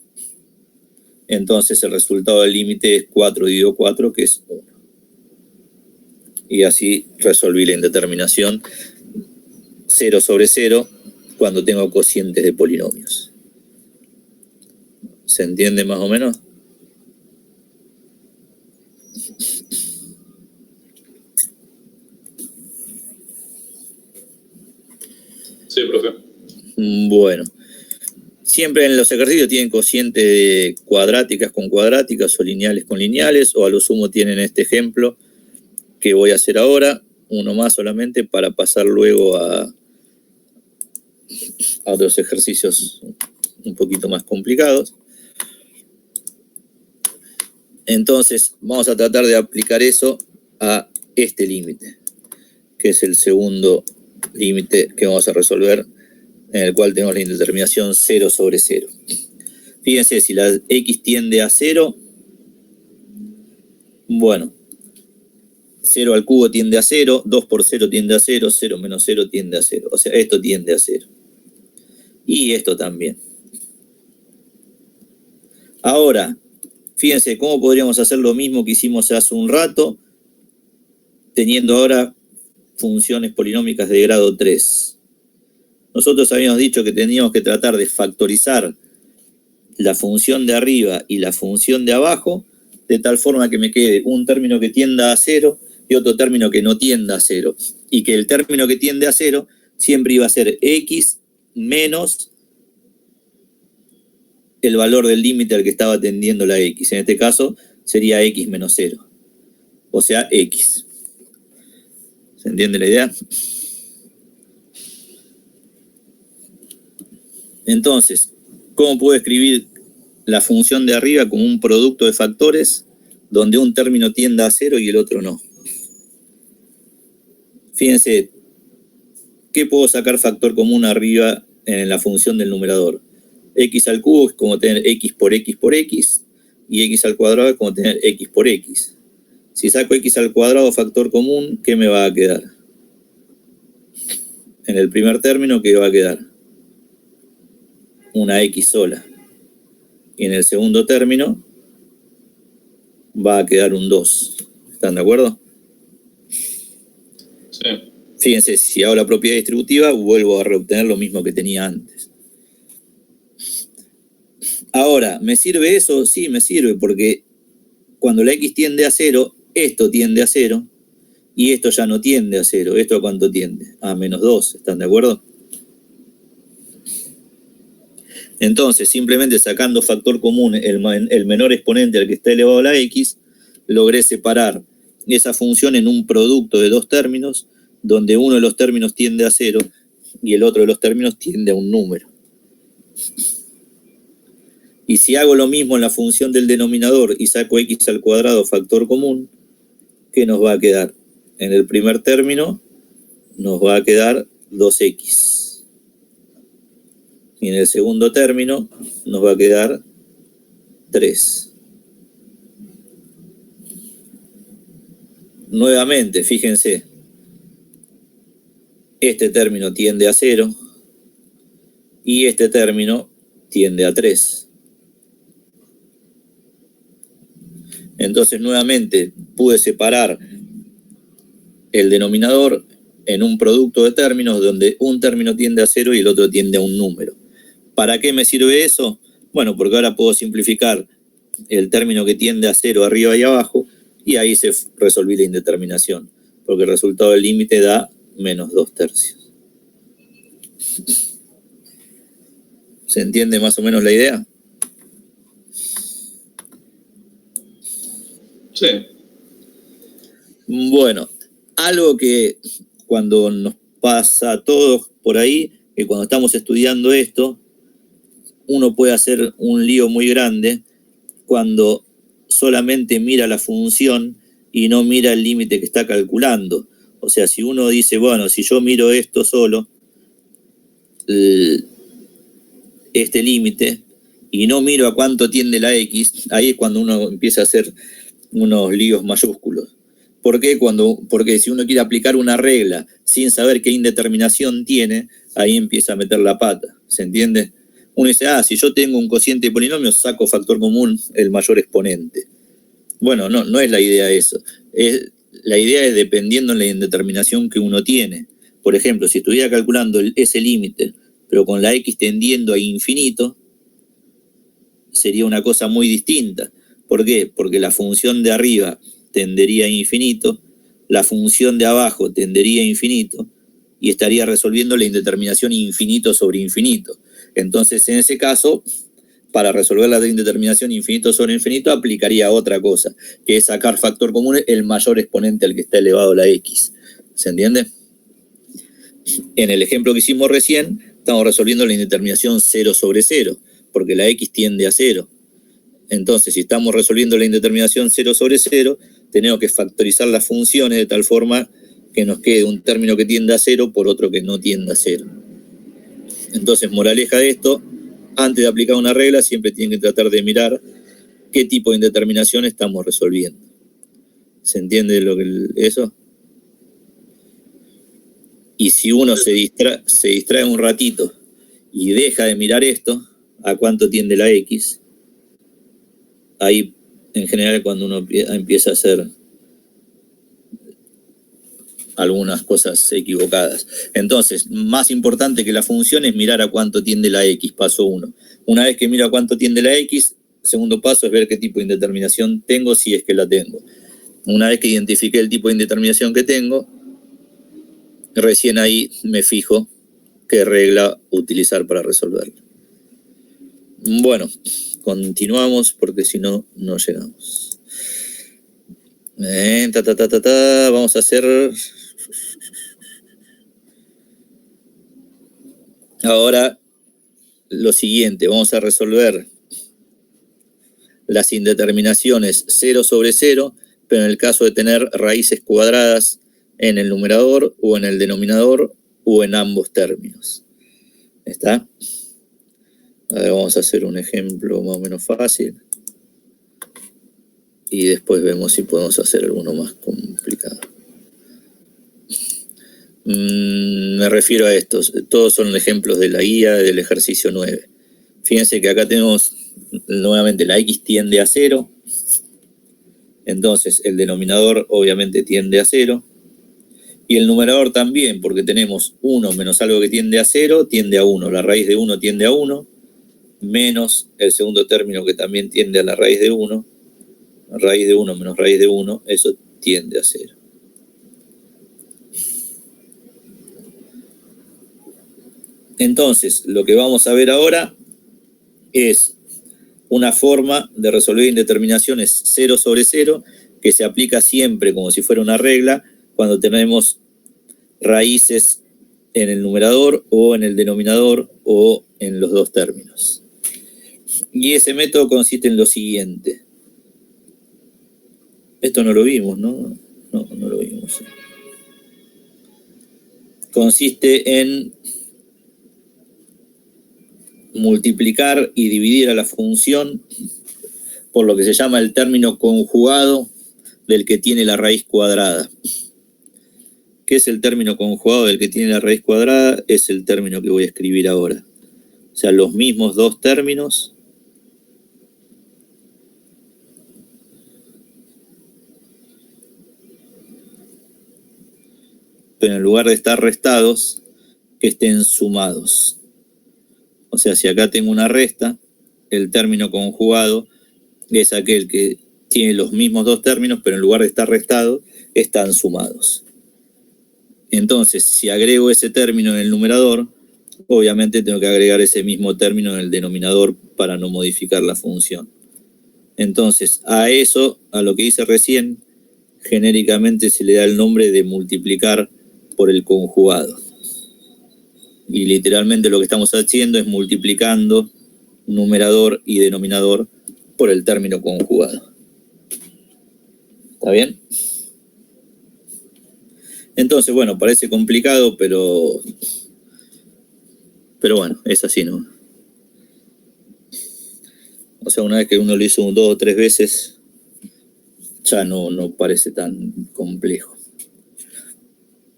entonces el resultado del límite es 4 dividido 4, que es 1. Y así resolví la indeterminación 0 sobre 0 cuando tengo cocientes de polinomios. ¿Se entiende más o menos? Sí, profe. Bueno. Siempre en los ejercicios tienen cocientes de cuadráticas con cuadráticas o lineales con lineales, o a lo sumo tienen este ejemplo que voy a hacer ahora, uno más solamente para pasar luego a otros ejercicios un poquito más complicados. Entonces, vamos a tratar de aplicar eso a este límite, que es el segundo límite que vamos a resolver, en el cual tenemos la indeterminación 0 sobre 0. Fíjense, si la x tiende a 0, bueno, 0 al cubo tiende a 0, 2 por 0 tiende a 0, 0 menos 0 tiende a 0. O sea, esto tiende a 0. Y esto también. Ahora, fíjense cómo podríamos hacer lo mismo que hicimos hace un rato, teniendo ahora funciones polinómicas de grado 3. Nosotros habíamos dicho que teníamos que tratar de factorizar la función de arriba y la función de abajo, de tal forma que me quede un término que tienda a 0 y otro término que no tienda a 0. Y que el término que tiende a 0 siempre iba a ser x menos el valor del límite al que estaba tendiendo la x. En este caso sería x menos 0. O sea, x. ¿Se entiende la idea? Entonces, ¿cómo puedo escribir la función de arriba como un producto de factores donde un término tienda a 0 y el otro no? Fíjense, ¿qué puedo sacar factor común arriba en la función del numerador? X al cubo es como tener x por x, y x al cuadrado es como tener x por x. Si saco x al cuadrado factor común, ¿qué me va a quedar? En el primer término, ¿qué va a quedar? Una x sola. Y en el segundo término va a quedar un 2. ¿Están de acuerdo? Sí. Fíjense, si hago la propiedad distributiva, vuelvo a reobtener lo mismo que tenía antes. Ahora, ¿me sirve eso? Sí, me sirve, porque cuando la x tiende a 0, esto tiende a 0, y esto ya no tiende a 0. ¿Esto a cuánto tiende? A menos 2, ¿están de acuerdo? Entonces, simplemente sacando factor común, el menor exponente al que está elevado a la x, logré separar esa función en un producto de dos términos, donde uno de los términos tiende a 0 y el otro de los términos tiende a un número. Y si hago lo mismo en la función del denominador y saco x al cuadrado factor común, ¿qué nos va a quedar? En el primer término nos va a quedar 2x. Y en el segundo término nos va a quedar 3. Nuevamente, fíjense, este término tiende a 0 y este término tiende a 3. Entonces, nuevamente, pude separar el denominador en un producto de términos donde un término tiende a 0 y el otro tiende a un número. ¿Para qué me sirve eso? Bueno, porque ahora puedo simplificar el término que tiende a 0 arriba y abajo, y ahí se resolví la indeterminación, porque el resultado del límite da menos 2/3. ¿Se entiende más o menos la idea? Sí. Bueno, algo que cuando nos pasa a todos por ahí, que cuando estamos estudiando esto, uno puede hacer un lío muy grande cuando solamente mira la función y no mira el límite que está calculando. O sea, si uno dice, bueno, si yo miro esto solo, este límite, y no miro a cuánto tiende la x, ahí es cuando uno empieza a hacer unos líos mayúsculos. ¿Por qué? Porque si uno quiere aplicar una regla sin saber qué indeterminación tiene, ahí empieza a meter la pata. ¿Se entiende? Uno dice, si yo tengo un cociente de polinomio, saco factor común el mayor exponente. Bueno, no es la idea eso. La idea es dependiendo de la indeterminación que uno tiene. Por ejemplo, si estuviera calculando ese límite, pero con la x tendiendo a infinito, sería una cosa muy distinta. ¿Por qué? Porque la función de arriba tendería a infinito, la función de abajo tendería a infinito, y estaría resolviendo la indeterminación infinito sobre infinito. Entonces, en ese caso, para resolver la indeterminación infinito sobre infinito, aplicaría otra cosa, que es sacar factor común el mayor exponente al que está elevado la x. ¿Se entiende? En el ejemplo que hicimos recién, estamos resolviendo la indeterminación 0 sobre 0, porque la x tiende a 0. Entonces, si estamos resolviendo la indeterminación 0 sobre 0, tenemos que factorizar las funciones de tal forma que nos quede un término que tiende a 0 por otro que no tienda a 0. Entonces, moraleja de esto, antes de aplicar una regla, siempre tienen que tratar de mirar qué tipo de indeterminación estamos resolviendo. ¿Se entiende eso? Y si uno se distrae un ratito y deja de mirar esto, a cuánto tiende la x, ahí en general cuando uno empieza a hacer algunas cosas equivocadas. Entonces, más importante que la función es mirar a cuánto tiende la x, paso 1. Una vez que miro a cuánto tiende la x, segundo paso es ver qué tipo de indeterminación tengo, si es que la tengo. Una vez que identifiqué el tipo de indeterminación que tengo, recién ahí me fijo qué regla utilizar para resolverlo. Bueno, continuamos porque si no, no llegamos. Vamos a hacer ahora lo siguiente. Vamos a resolver las indeterminaciones 0 sobre 0, pero en el caso de tener raíces cuadradas en el numerador o en el denominador o en ambos términos. ¿Está? A ver, vamos a hacer un ejemplo más o menos fácil. Y después vemos si podemos hacer alguno más complicado. Me refiero a estos. Todos son ejemplos de la guía del ejercicio 9. Fíjense que acá tenemos nuevamente la x tiende a 0. Entonces el denominador obviamente tiende a 0. Y el numerador también, porque tenemos 1 menos algo que tiende a 0, tiende a 1. La raíz de 1 tiende a 1, menos el segundo término que también tiende a la raíz de 1. Raíz de 1 menos raíz de 1, eso tiende a 0. Entonces, lo que vamos a ver ahora es una forma de resolver indeterminaciones 0 sobre 0 que se aplica siempre como si fuera una regla cuando tenemos raíces en el numerador o en el denominador o en los dos términos. Y ese método consiste en lo siguiente. Esto no lo vimos, ¿no? No lo vimos. Consiste en multiplicar y dividir a la función por lo que se llama el término conjugado del que tiene la raíz cuadrada. ¿Qué es el término conjugado del que tiene la raíz cuadrada? Es el término que voy a escribir ahora. O sea, los mismos dos términos pero en lugar de estar restados, que estén sumados. O sea, si acá tengo una resta, el término conjugado es aquel que tiene los mismos dos términos, pero en lugar de estar restados, están sumados. Entonces, si agrego ese término en el numerador, obviamente tengo que agregar ese mismo término en el denominador para no modificar la función. Entonces, a eso, a lo que hice recién, genéricamente se le da el nombre de multiplicar por el conjugado. Y literalmente lo que estamos haciendo es multiplicando numerador y denominador por el término conjugado. ¿Está bien? Entonces, bueno, parece complicado, pero bueno, es así, ¿no? O sea, una vez que uno lo hizo 2 o 3 veces, ya no parece tan complejo.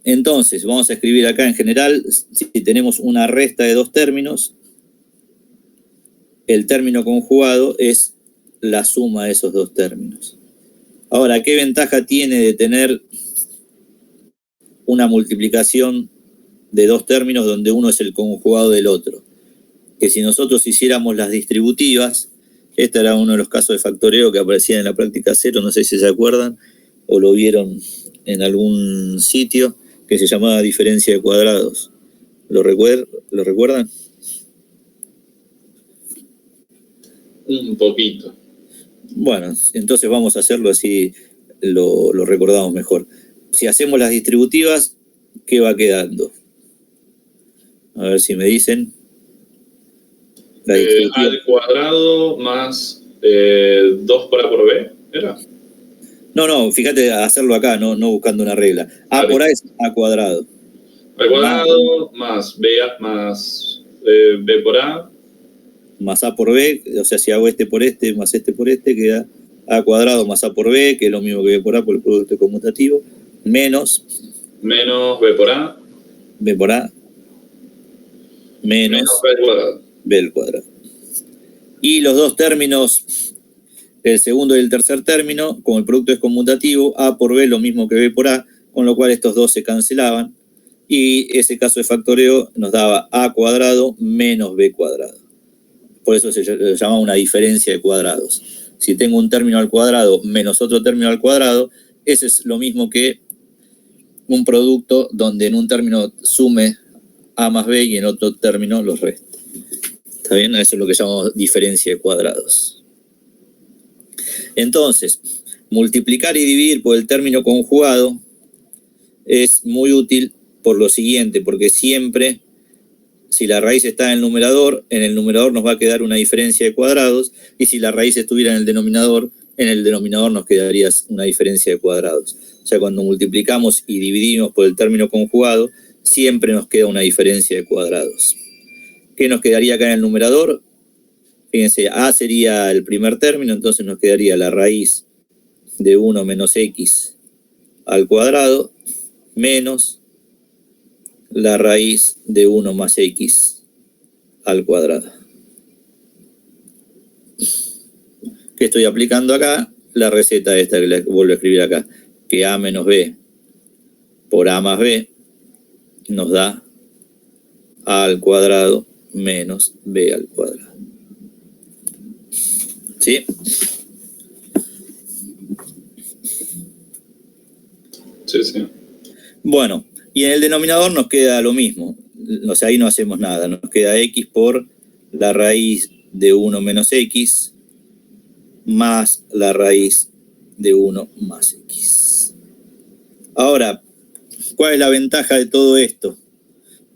Entonces, vamos a escribir acá en general, si tenemos una resta de dos términos, el término conjugado es la suma de esos dos términos. Ahora, ¿qué ventaja tiene de tener una multiplicación de dos términos donde uno es el conjugado del otro? Que si nosotros hiciéramos las distributivas, este era uno de los casos de factoreo que aparecían en la práctica 0, no sé si se acuerdan o lo vieron en algún sitio, que se llamaba diferencia de cuadrados. ¿Lo recuerdan? Un poquito. Bueno, entonces vamos a hacerlo así, lo recordamos mejor. Si hacemos las distributivas, ¿qué va quedando? A ver si me dicen. Al cuadrado más 2 por A por B, ¿era? No, fíjate, hacerlo acá, no buscando una regla. A por A es A cuadrado. Al cuadrado más B por A. Más A por B, o sea, si hago este por este, más este por este, queda A cuadrado más A por B, que es lo mismo que B por A por el producto conmutativo, menos B por A. B por A, menos B al cuadrado. B al cuadrado. Y los dos términos, el segundo y el tercer término, como el producto es conmutativo, A por B lo mismo que B por A, con lo cual estos dos se cancelaban, y ese caso de factoreo nos daba A cuadrado menos B cuadrado. Por eso se llama una diferencia de cuadrados. Si tengo un término al cuadrado menos otro término al cuadrado, ese es lo mismo que un producto donde en un término sume A más B y en otro término los reste. ¿Está bien? Eso es lo que llamamos diferencia de cuadrados. Entonces, multiplicar y dividir por el término conjugado es muy útil por lo siguiente, porque siempre, si la raíz está en el numerador nos va a quedar una diferencia de cuadrados, y si la raíz estuviera en el denominador nos quedaría una diferencia de cuadrados. O sea, cuando multiplicamos y dividimos por el término conjugado, siempre nos queda una diferencia de cuadrados. ¿Qué nos quedaría acá en el numerador? Fíjense, a sería el primer término, entonces nos quedaría la raíz de 1 menos x al cuadrado menos la raíz de 1 más x al cuadrado. ¿Qué estoy aplicando acá? La receta esta que la vuelvo a escribir acá, que a menos b por a más b nos da a al cuadrado menos b al cuadrado. ¿Sí? Sí, sí. Bueno, y en el denominador nos queda lo mismo. O sea, ahí no hacemos nada. Nos queda x por la raíz de 1 menos x más la raíz de 1 más x. Ahora, ¿cuál es la ventaja de todo esto?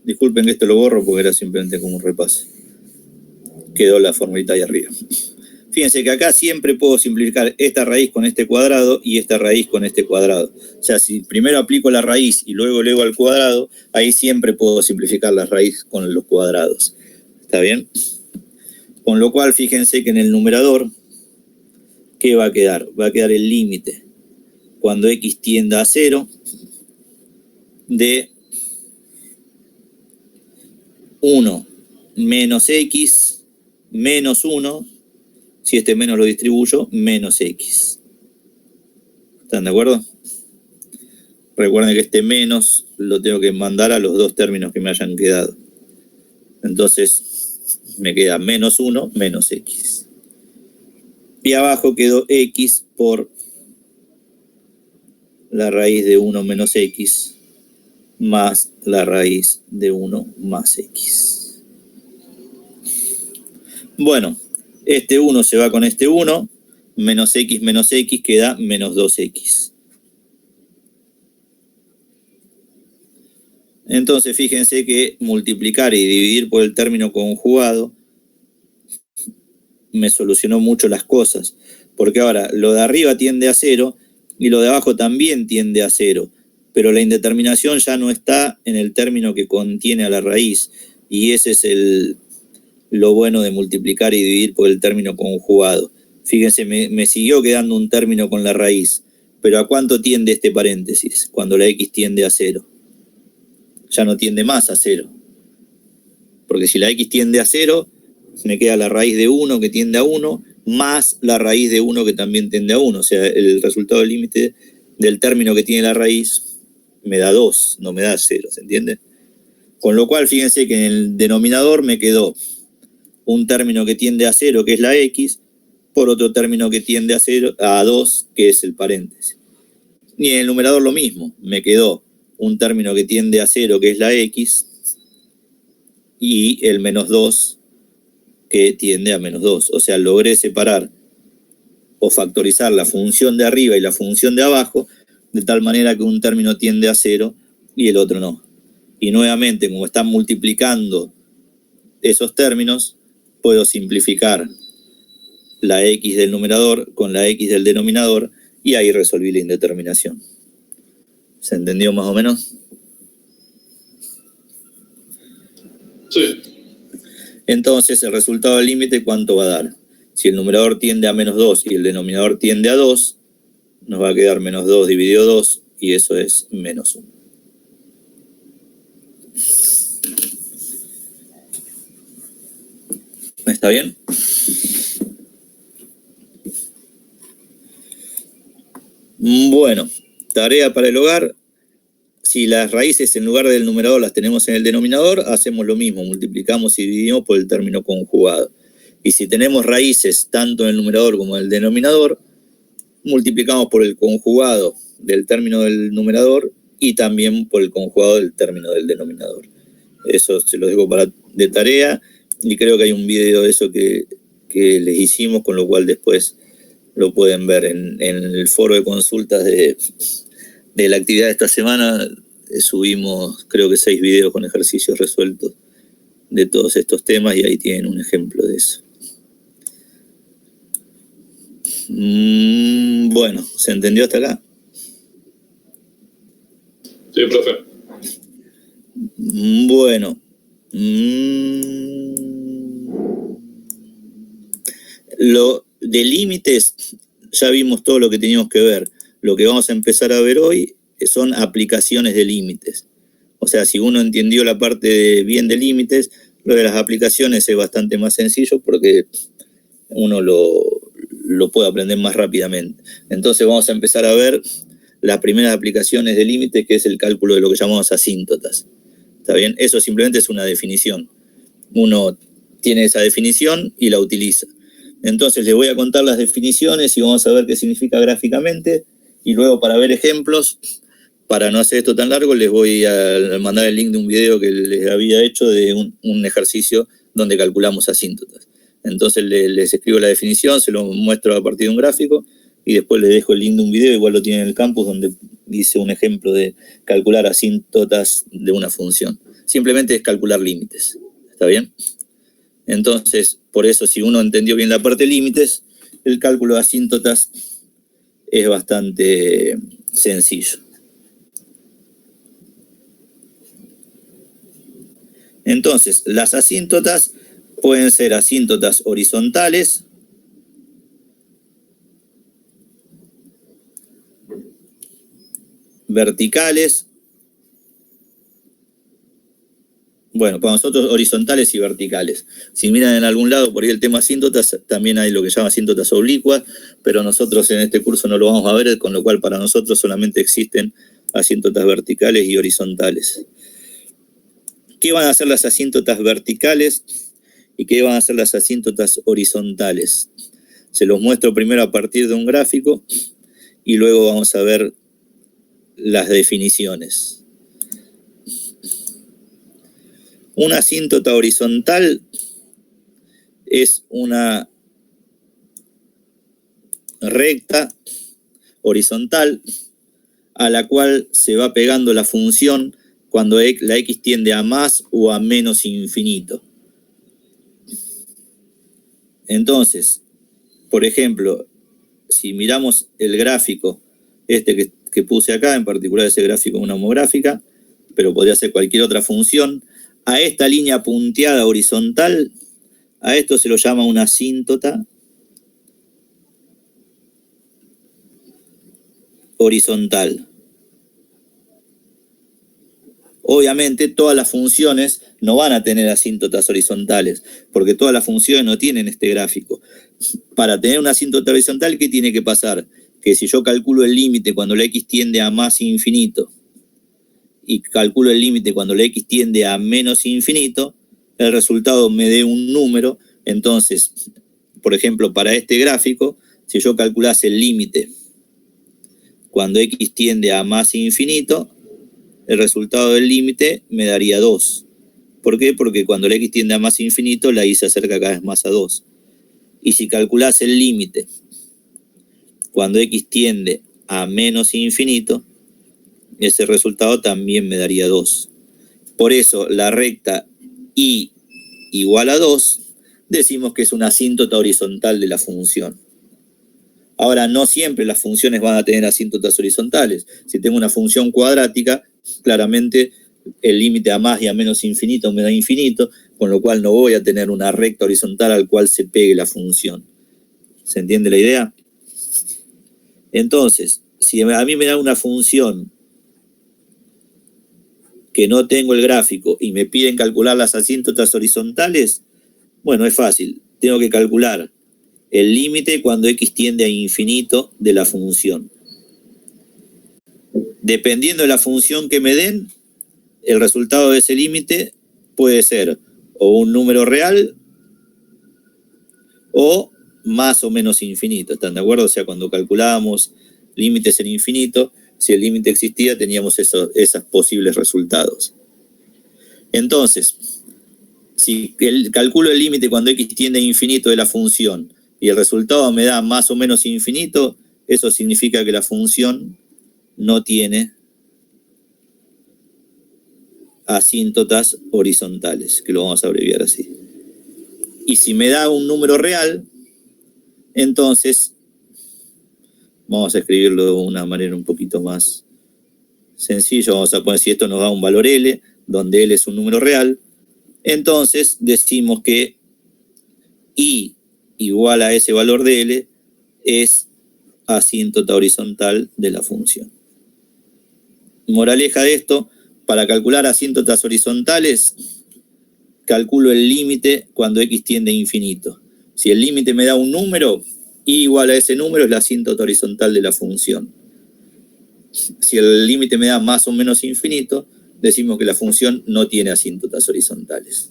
Disculpen que esto lo borro porque era simplemente como un repaso. Quedó la formulita ahí arriba. Fíjense que acá siempre puedo simplificar esta raíz con este cuadrado y esta raíz con este cuadrado. O sea, si primero aplico la raíz y luego elevo al cuadrado, ahí siempre puedo simplificar la raíz con los cuadrados. ¿Está bien? Con lo cual, fíjense que en el numerador, ¿qué va a quedar? Va a quedar el límite cuando x tienda a 0 de 1 menos x menos 1, si este menos lo distribuyo, menos x. ¿Están de acuerdo? Recuerden que este menos lo tengo que mandar a los dos términos que me hayan quedado. Entonces, me queda menos 1 menos x. Y abajo quedó x por la raíz de 1 menos x más la raíz de 1 más x. Bueno, este 1 se va con este 1, menos x queda menos 2x. Entonces, fíjense que multiplicar y dividir por el término conjugado me solucionó mucho las cosas, porque ahora lo de arriba tiende a 0 y lo de abajo también tiende a 0, pero la indeterminación ya no está en el término que contiene a la raíz, y ese es lo bueno de multiplicar y dividir por el término conjugado. Fíjense, me siguió quedando un término con la raíz, pero ¿a cuánto tiende este paréntesis cuando la x tiende a 0? Ya no tiende más a 0, porque si la x tiende a 0, me queda la raíz de 1 que tiende a 1, más la raíz de 1 que también tiende a 1. O sea, el resultado del límite del término que tiene la raíz me da 2, no me da 0, ¿se entiende? Con lo cual, fíjense que en el denominador me quedó un término que tiende a 0, que es la x, por otro término que tiende a 2, que es el paréntesis. Y en el numerador lo mismo, me quedó un término que tiende a 0, que es la x, y el menos 2, que tiende a menos 2. O sea, logré separar o factorizar la función de arriba y la función de abajo, de tal manera que un término tiende a 0 y el otro no. Y nuevamente, como están multiplicando esos términos, puedo simplificar la x del numerador con la x del denominador y ahí resolví la indeterminación. ¿Se entendió más o menos? Sí. Entonces, el resultado del límite, ¿cuánto va a dar? Si el numerador tiende a menos 2 y el denominador tiende a 2, nos va a quedar menos 2 dividido 2 y eso es menos 1. ¿Está bien? Bueno, tarea para el hogar. Si las raíces en lugar del numerador las tenemos en el denominador, hacemos lo mismo, multiplicamos y dividimos por el término conjugado. Y si tenemos raíces tanto en el numerador como en el denominador, multiplicamos por el conjugado del término del numerador y también por el conjugado del término del denominador. Eso se lo dejo de tarea. Y creo que hay un video de eso que les hicimos, con lo cual después lo pueden ver en el foro de consultas de la actividad de esta semana. Subimos creo que 6 videos con ejercicios resueltos de todos estos temas y ahí tienen un ejemplo de eso. Bueno, ¿se entendió hasta acá? Sí, profe. Bueno. Lo de límites, ya vimos todo lo que teníamos que ver. Lo que vamos a empezar a ver hoy son aplicaciones de límites. O sea, si uno entendió la parte bien de límites, lo de las aplicaciones es bastante más sencillo porque uno lo puede aprender más rápidamente. Entonces vamos a empezar a ver las primeras aplicaciones de límites, que es el cálculo de lo que llamamos asíntotas. ¿Está bien? Eso simplemente es una definición. Uno tiene esa definición y la utiliza. Entonces les voy a contar las definiciones y vamos a ver qué significa gráficamente. Y luego, para ver ejemplos, para no hacer esto tan largo, les voy a mandar el link de un video que les había hecho de un ejercicio donde calculamos asíntotas. Entonces les escribo la definición, se lo muestro a partir de un gráfico y después les dejo el link de un video, igual lo tienen en el campus, donde dice un ejemplo de calcular asíntotas de una función. Simplemente es calcular límites. ¿Está bien? Entonces, por eso, si uno entendió bien la parte de límites, el cálculo de asíntotas es bastante sencillo. Entonces, las asíntotas pueden ser asíntotas horizontales, verticales. Bueno, para nosotros horizontales y verticales. Si miran en algún lado, por ahí el tema asíntotas, también hay lo que se llama asíntotas oblicuas, pero nosotros en este curso no lo vamos a ver, con lo cual para nosotros solamente existen asíntotas verticales y horizontales. ¿Qué van a hacer las asíntotas verticales y qué van a hacer las asíntotas horizontales? Se los muestro primero a partir de un gráfico y luego vamos a ver las definiciones. Una asíntota horizontal es una recta horizontal a la cual se va pegando la función cuando la x tiende a más o a menos infinito. Entonces, por ejemplo, si miramos el gráfico este que puse acá, en particular ese gráfico es una homográfica, pero podría ser cualquier otra función, a esta línea punteada horizontal, a esto se lo llama una asíntota horizontal. Obviamente todas las funciones no van a tener asíntotas horizontales, porque todas las funciones no tienen este gráfico. Para tener una asíntota horizontal, ¿qué tiene que pasar? Que si yo calculo el límite cuando la x tiende a más infinito, y calculo el límite cuando la x tiende a menos infinito, el resultado me dé un número. Entonces, por ejemplo, para este gráfico, si yo calculase el límite cuando x tiende a más infinito, el resultado del límite me daría 2. ¿Por qué? Porque cuando la x tiende a más infinito, la y se acerca cada vez más a 2. Y si calculase el límite cuando x tiende a menos infinito, ese resultado también me daría 2. Por eso la recta y igual a 2 decimos que es una asíntota horizontal de la función. Ahora, no siempre las funciones van a tener asíntotas horizontales. Si tengo una función cuadrática, claramente el límite a más y a menos infinito me da infinito, con lo cual no voy a tener una recta horizontal al cual se pegue la función. ¿Se entiende la idea? Entonces, si a mí me da una función que no tengo el gráfico y me piden calcular las asíntotas horizontales, bueno, es fácil. Tengo que calcular el límite cuando x tiende a infinito de la función. Dependiendo de la función que me den, el resultado de ese límite puede ser o un número real o más o menos infinito. ¿Están de acuerdo? O sea, cuando calculábamos límites en infinito, si el límite existía, teníamos esos posibles resultados. Entonces, Si calculo el límite cuando x tiende a infinito de la función y el resultado me da más o menos infinito, eso significa que la función no tiene asíntotas horizontales, que lo vamos a abreviar así. Y si me da un número real, entonces vamos a escribirlo de una manera un poquito más sencilla. Vamos a poner, si esto nos da un valor L, donde L es un número real, entonces decimos que I igual a ese valor de L es asíntota horizontal de la función. Moraleja de esto, para calcular asíntotas horizontales, calculo el límite cuando x tiende a infinito. Si el límite me da un número, I igual a ese número es la asíntota horizontal de la función. Si el límite me da más o menos infinito, decimos que la función no tiene asíntotas horizontales.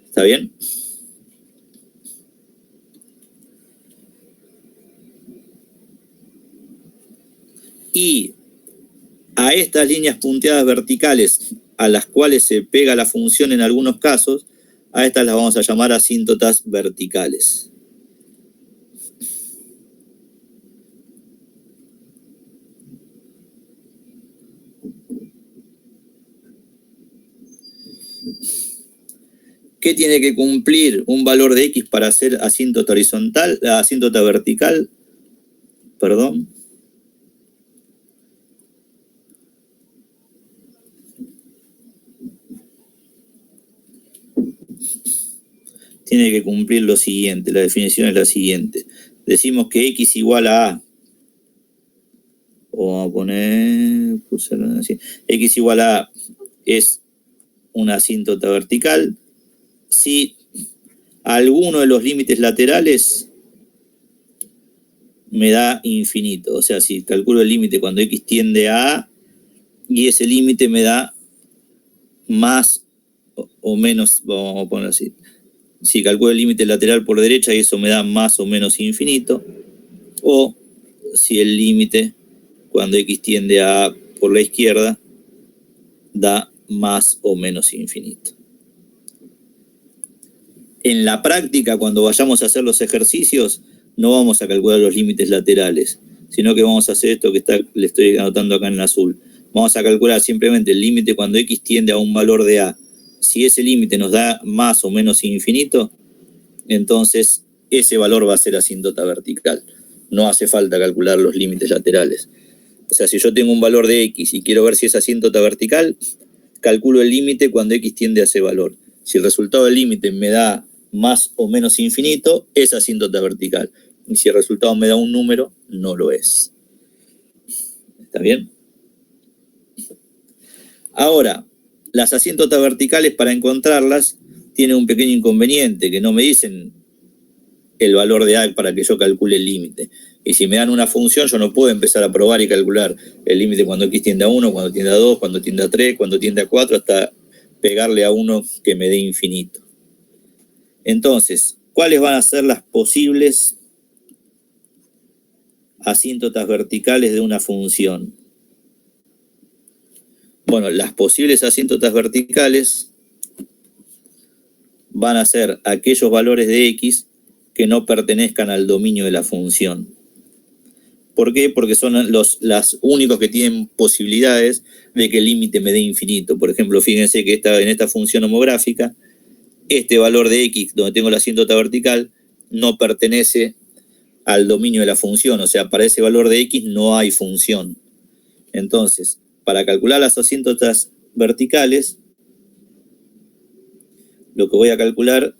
¿Está bien? Y a estas líneas punteadas verticales a las cuales se pega la función en algunos casos, a estas las vamos a llamar asíntotas verticales. ¿Qué tiene que cumplir un valor de x para ser asíntota horizontal, asíntota vertical? Perdón. Tiene que cumplir lo siguiente, la definición es la siguiente. Decimos que x igual a a, o vamos a poner, así, x igual a a es una asíntota vertical si alguno de los límites laterales me da infinito. O sea, si calculo el límite cuando x tiende a y ese límite me da más o menos, vamos a poner así. Si calculo el límite lateral por derecha y eso me da más o menos infinito, o si el límite cuando x tiende a por la izquierda da más o menos infinito. En la práctica, cuando vayamos a hacer los ejercicios, no vamos a calcular los límites laterales, sino que vamos a hacer esto que le estoy anotando acá en azul. Vamos a calcular simplemente el límite cuando x tiende a un valor de a. Si ese límite nos da más o menos infinito, entonces ese valor va a ser asíntota vertical. No hace falta calcular los límites laterales. O sea, si yo tengo un valor de x y quiero ver si es asíntota vertical, calculo el límite cuando x tiende a ese valor. Si el resultado del límite me da más o menos infinito, es asíntota vertical. Y si el resultado me da un número, no lo es. ¿Está bien? Ahora, las asíntotas verticales, para encontrarlas, tienen un pequeño inconveniente, que no me dicen el valor de a para que yo calcule el límite. Y si me dan una función, yo no puedo empezar a probar y calcular el límite cuando x tiende a 1, cuando tiende a 2, cuando tiende a 3, cuando tiende a 4, hasta pegarle a uno que me dé infinito. Entonces, ¿cuáles van a ser las posibles asíntotas verticales de una función? Bueno, las posibles asíntotas verticales van a ser aquellos valores de x que no pertenezcan al dominio de la función. ¿Por qué? Porque son los únicos que tienen posibilidades de que el límite me dé infinito. Por ejemplo, fíjense que en esta función homográfica, este valor de x, donde tengo la asíntota vertical, no pertenece al dominio de la función. O sea, para ese valor de x no hay función. Entonces, para calcular las asíntotas verticales, lo que voy a calcular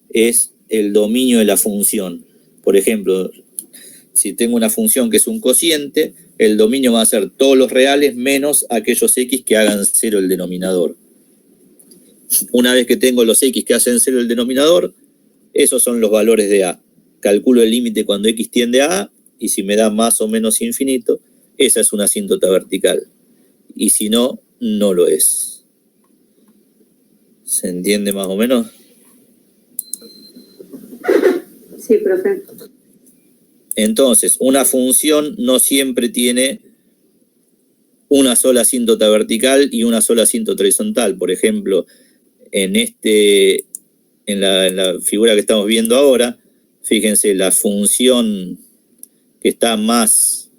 es el dominio de la función. Por ejemplo, si tengo una función que es un cociente, el dominio va a ser todos los reales menos aquellos x que hagan cero el denominador. Una vez que tengo los x que hacen cero el denominador, esos son los valores de a. Calculo el límite cuando x tiende a a, y si me da más o menos infinito, esa es una asíntota vertical. Y si no, no lo es. ¿Se entiende más o menos? Sí, profe. Entonces, una función no siempre tiene una sola asíntota vertical y una sola asíntota horizontal. Por ejemplo, en la figura que estamos viendo ahora, fíjense, la función que está más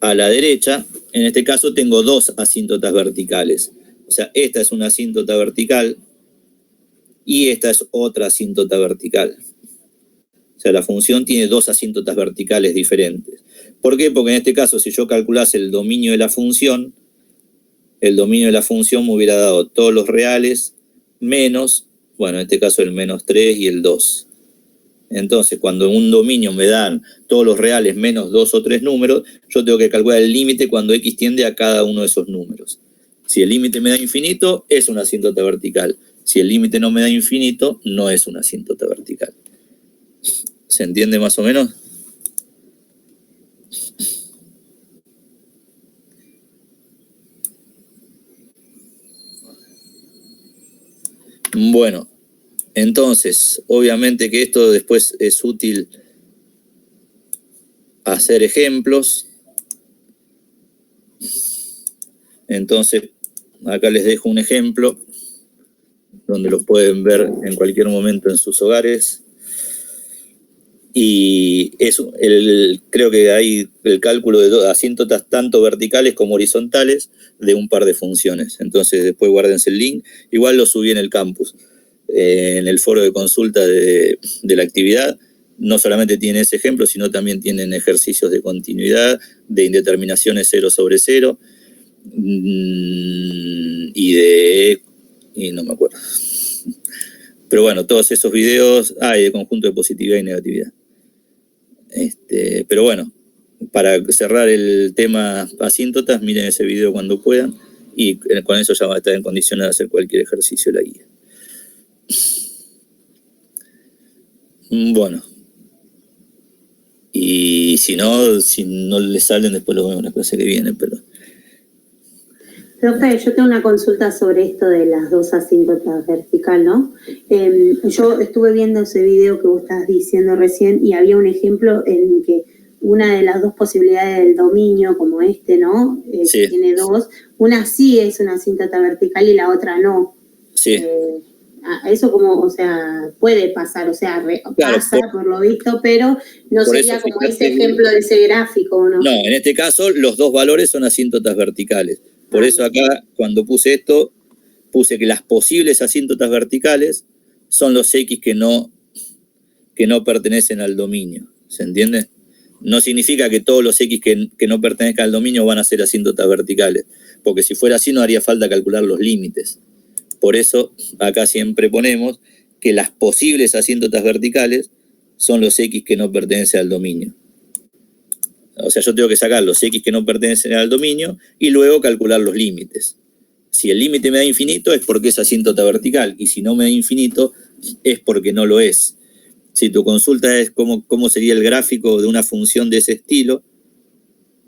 a la derecha, en este caso tengo dos asíntotas verticales. O sea, esta es una asíntota vertical y esta es otra asíntota vertical. O sea, la función tiene dos asíntotas verticales diferentes. ¿Por qué? Porque en este caso, si yo calculase el dominio de la función, el dominio de la función me hubiera dado todos los reales menos, bueno, en este caso el menos 3 y el 2. Entonces, cuando en un dominio me dan todos los reales menos 2 o 3 números, yo tengo que calcular el límite cuando x tiende a cada uno de esos números. Si el límite me da infinito, es una asíntota vertical. Si el límite no me da infinito, no es una asíntota vertical. ¿Se entiende más o menos? Bueno, entonces, obviamente que esto después es útil hacer ejemplos. Entonces, acá les dejo un ejemplo donde lo pueden ver en cualquier momento en sus hogares. Y creo que hay el cálculo de asíntotas tanto verticales como horizontales de un par de funciones. Entonces después guárdense el link. Igual lo subí en el campus, en el foro de consulta de la actividad. No solamente tiene ese ejemplo, sino también tienen ejercicios de continuidad, de indeterminaciones 0 sobre 0 y no me acuerdo. Pero bueno, todos esos videos, y de conjunto de positividad y negatividad. Pero bueno, para cerrar el tema asíntotas, miren ese video cuando puedan y con eso ya va a estar en condiciones de hacer cualquier ejercicio de la guía. Bueno, y si no les salen, después lo vemos en la clase que viene, pero... Profe, yo tengo una consulta sobre esto de las dos asíntotas vertical, ¿no? Yo estuve viendo ese video que vos estabas diciendo recién y había un ejemplo en que una de las dos posibilidades del dominio, como ¿no? Sí. Que tiene dos, una sí es una asíntota vertical y la otra no. Sí. Eso como, o sea, puede pasar, o sea, claro, pasa por lo visto, pero no sería como ese ejemplo de ese gráfico, ¿no? No, en este caso los dos valores son asíntotas verticales. Por eso acá, cuando puse esto, puse que las posibles asíntotas verticales son los x que no pertenecen al dominio. ¿Se entiende? No significa que todos los x que no pertenezcan al dominio van a ser asíntotas verticales, porque si fuera así no haría falta calcular los límites. Por eso acá siempre ponemos que las posibles asíntotas verticales son los x que no pertenecen al dominio. O sea, yo tengo que sacar los x que no pertenecen al dominio y luego calcular los límites. Si el límite me da infinito es porque es asíntota vertical, y si no me da infinito es porque no lo es. Si tu consulta es cómo sería el gráfico de una función de ese estilo,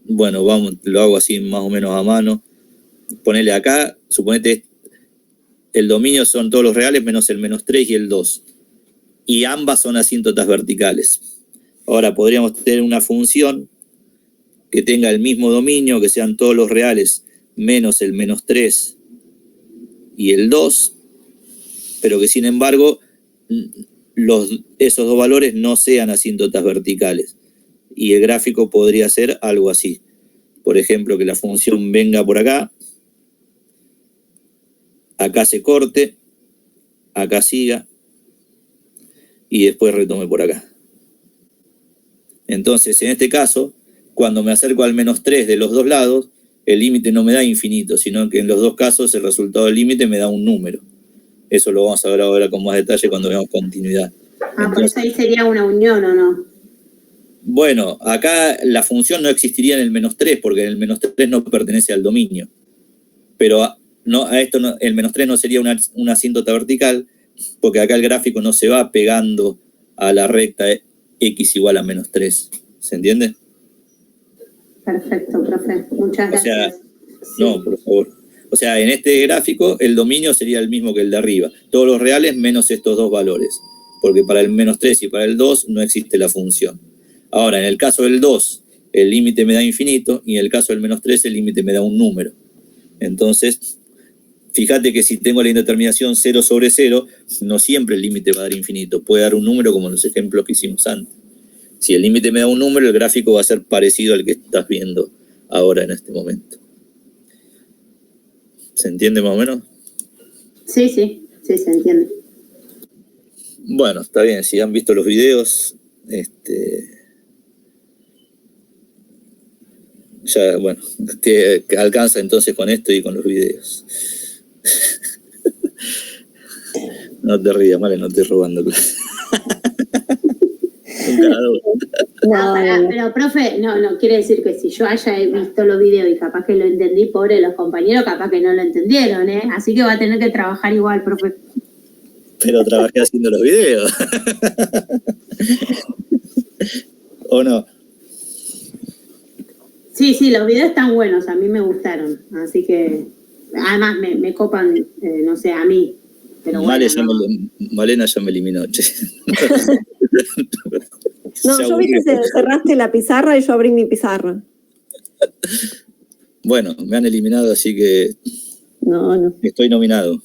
bueno, lo hago así más o menos a mano. Ponele acá, suponete el dominio son todos los reales menos el menos 3 y el 2. Y ambas son asíntotas verticales. Ahora podríamos tener una función que tenga el mismo dominio, que sean todos los reales menos el menos 3 y el 2, pero que sin embargo esos dos valores no sean asíntotas verticales. Y el gráfico podría ser algo así. Por ejemplo, que la función venga por acá se corte, acá siga, y después retome por acá. Entonces, en este caso, cuando me acerco al menos 3 de los dos lados, el límite no me da infinito, sino que en los dos casos el resultado del límite me da un número. Eso lo vamos a ver ahora con más detalle cuando veamos continuidad. Entonces, por eso ahí sería una unión, ¿o no? Bueno, acá la función no existiría en el menos 3, porque el menos 3 no pertenece al dominio. Pero el menos 3 no sería una asíntota vertical, porque acá el gráfico no se va pegando a la recta x igual a menos 3. ¿Se entiende? Perfecto, profe. Muchas gracias. No, por favor. O sea, en este gráfico el dominio sería el mismo que el de arriba. Todos los reales menos estos dos valores. Porque para el menos 3 y para el 2 no existe la función. Ahora, en el caso del 2, el límite me da infinito, y en el caso del menos 3 el límite me da un número. Entonces, fíjate que si tengo la indeterminación 0 sobre 0, no siempre el límite va a dar infinito, puede dar un número como en los ejemplos que hicimos antes. Si el límite me da un número, el gráfico va a ser parecido al que estás viendo ahora en este momento. ¿Se entiende más o menos? Sí, se entiende. Bueno, está bien, si han visto los videos, ya, bueno, que alcanza entonces con esto y con los videos. No te rías, Male, no estoy robando clase. Pero profe, no quiere decir que si yo haya visto los videos y capaz que lo entendí, pobre los compañeros, capaz que no lo entendieron, ¿eh? Así que va a tener que trabajar igual, profe. Pero trabajé haciendo los videos. ¿O no? Sí, los videos están buenos, a mí me gustaron, así que además me copan, no sé, a mí. Pero bueno, Malena ya me eliminó, che. No, yo vi que cerraste la pizarra y yo abrí mi pizarra. Bueno, me han eliminado, así que no. Estoy nominado.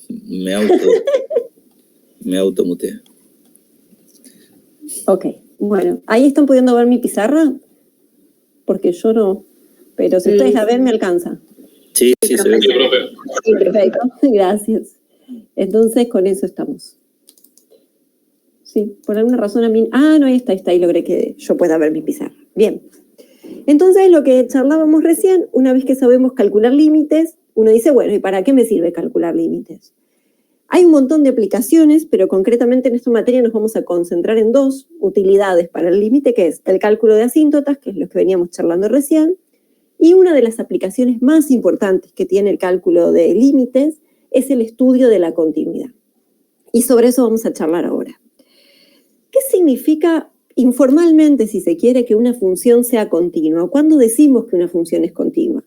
Me automuteo. Ok, bueno. ¿Ahí están pudiendo ver mi pizarra? Porque yo no. Pero si ustedes la ven, me alcanza. Sí, se ve. Sí, profe. Sí, perfecto. Gracias. Entonces, con eso estamos. Sí, por alguna razón a mí... no, ahí está, ahí logré que yo pueda ver mi pizarra. Bien. Entonces, lo que charlábamos recién, una vez que sabemos calcular límites, uno dice, bueno, ¿y para qué me sirve calcular límites? Hay un montón de aplicaciones, pero concretamente en esta materia nos vamos a concentrar en 2 utilidades para el límite, que es el cálculo de asíntotas, que es lo que veníamos charlando recién, y una de las aplicaciones más importantes que tiene el cálculo de límites es el estudio de la continuidad. Y sobre eso vamos a charlar ahora. ¿Qué significa informalmente, si se quiere, que una función sea continua? ¿Cuándo decimos que una función es continua?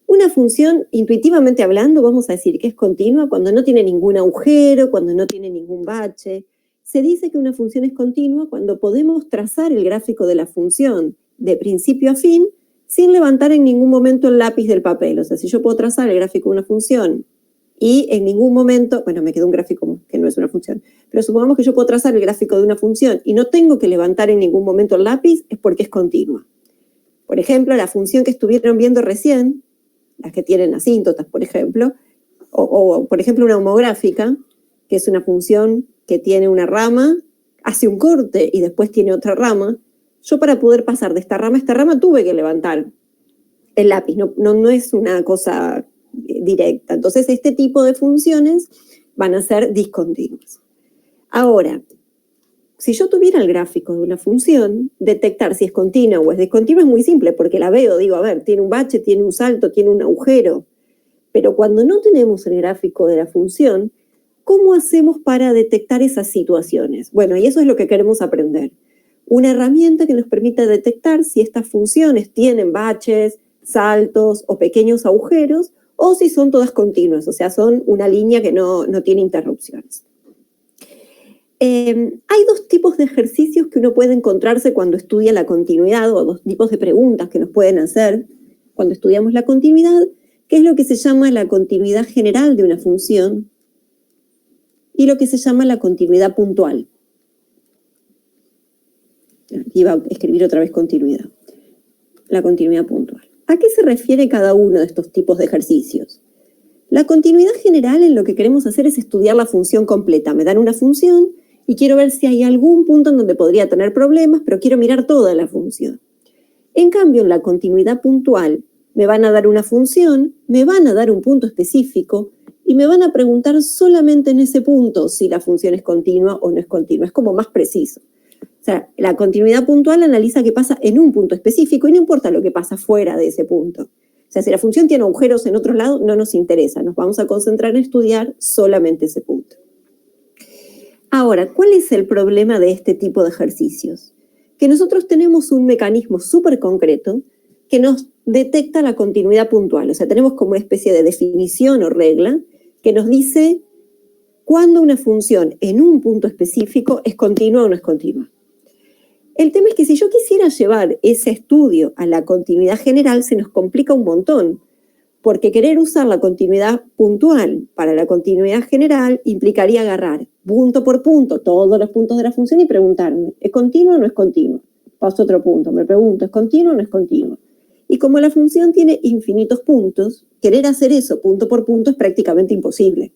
Una función, intuitivamente hablando, vamos a decir que es continua cuando no tiene ningún agujero, cuando no tiene ningún bache. Se dice que una función es continua cuando podemos trazar el gráfico de la función de principio a fin sin levantar en ningún momento el lápiz del papel. O sea, si yo puedo trazar el gráfico de una función y en ningún momento, bueno, me quedó un gráfico que no es una función, pero supongamos que yo puedo trazar el gráfico de una función y no tengo que levantar en ningún momento el lápiz, es porque es continua. Por ejemplo, la función que estuvieron viendo recién, las que tienen asíntotas, por ejemplo, o por ejemplo una homográfica, que es una función que tiene una rama, hace un corte y después tiene otra rama. Yo para poder pasar de esta rama a esta rama tuve que levantar el lápiz, no es una cosa directa. Entonces, este tipo de funciones van a ser discontinuas. Ahora, si yo tuviera el gráfico de una función, detectar si es continua o es discontinua es muy simple, porque la veo, digo, a ver, tiene un bache, tiene un salto, tiene un agujero. Pero cuando no tenemos el gráfico de la función, ¿cómo hacemos para detectar esas situaciones? Bueno, y eso es lo que queremos aprender. Una herramienta que nos permita detectar si estas funciones tienen baches, saltos o pequeños agujeros, o si son todas continuas, o sea, son una línea que no tiene interrupciones. Hay 2 tipos de ejercicios que uno puede encontrarse cuando estudia la continuidad, o 2 tipos de preguntas que nos pueden hacer cuando estudiamos la continuidad, que es lo que se llama la continuidad general de una función y lo que se llama la continuidad puntual. Iba a escribir otra vez continuidad. La continuidad puntual. ¿A qué se refiere cada uno de estos tipos de ejercicios? La continuidad general en lo que queremos hacer es estudiar la función completa. Me dan una función y quiero ver si hay algún punto en donde podría tener problemas, pero quiero mirar toda la función. En cambio, en la continuidad puntual, me van a dar una función, me van a dar un punto específico y me van a preguntar solamente en ese punto si la función es continua o no es continua. Es como más preciso. O sea, la continuidad puntual analiza qué pasa en un punto específico y no importa lo que pasa fuera de ese punto. O sea, si la función tiene agujeros en otro lado, no nos interesa. Nos vamos a concentrar en estudiar solamente ese punto. Ahora, ¿cuál es el problema de este tipo de ejercicios? Que nosotros tenemos un mecanismo súper concreto que nos detecta la continuidad puntual. O sea, tenemos como una especie de definición o regla que nos dice cuándo una función en un punto específico es continua o no es continua. El tema es que si yo quisiera llevar ese estudio a la continuidad general, se nos complica un montón, porque querer usar la continuidad puntual para la continuidad general implicaría agarrar punto por punto todos los puntos de la función y preguntarme, ¿es continua o no es continua? Paso a otro punto, me pregunto, ¿es continua o no es continua? Y como la función tiene infinitos puntos, querer hacer eso punto por punto es prácticamente imposible.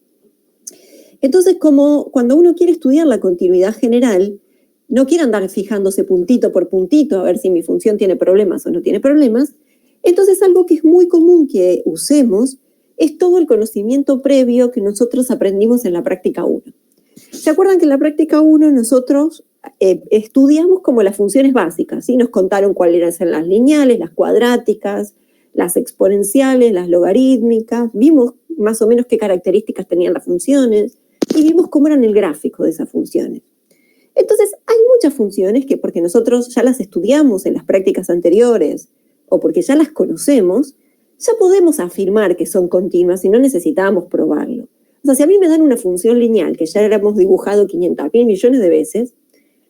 Entonces, como cuando uno quiere estudiar la continuidad general, no quiere andar fijándose puntito por puntito a ver si mi función tiene problemas o no tiene problemas, entonces algo que es muy común que usemos es todo el conocimiento previo que nosotros aprendimos en la práctica 1. ¿Se acuerdan que en la práctica 1 nosotros estudiamos como las funciones básicas? ¿Sí? Nos contaron cuáles eran las lineales, las cuadráticas, las exponenciales, las logarítmicas, vimos más o menos qué características tenían las funciones y vimos cómo eran el gráfico de esas funciones. Entonces, hay muchas funciones que porque nosotros ya las estudiamos en las prácticas anteriores o porque ya las conocemos, ya podemos afirmar que son continuas y no necesitamos probarlo. O sea, si a mí me dan una función lineal que ya hemos dibujado 500.000 millones de veces,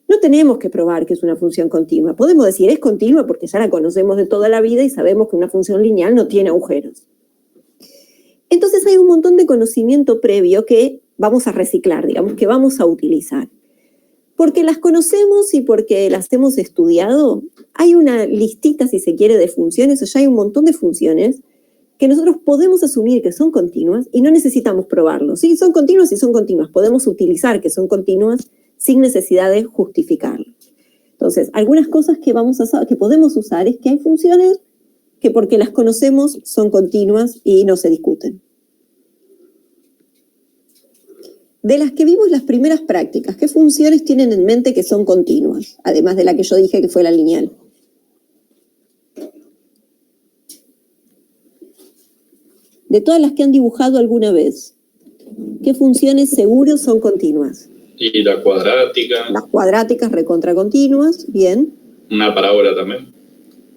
no tenemos que probar que es una función continua. Podemos decir es continua porque ya la conocemos de toda la vida y sabemos que una función lineal no tiene agujeros. Entonces hay un montón de conocimiento previo que vamos a reciclar, digamos, que vamos a utilizar. Porque las conocemos y porque las hemos estudiado, hay una listita, si se quiere, de funciones, o ya hay un montón de funciones que nosotros podemos asumir que son continuas y no necesitamos probarlo. Sí, son continuas y son continuas. Podemos utilizar que son continuas sin necesidad de justificarlo. Entonces, algunas cosas que podemos usar es que hay funciones que porque las conocemos son continuas y no se discuten. De las que vimos las primeras prácticas, ¿qué funciones tienen en mente que son continuas? Además de la que yo dije que fue la lineal. De todas las que han dibujado alguna vez, ¿qué funciones seguros son continuas? Y la cuadrática. Las cuadráticas recontracontinuas, bien. Una parábola también.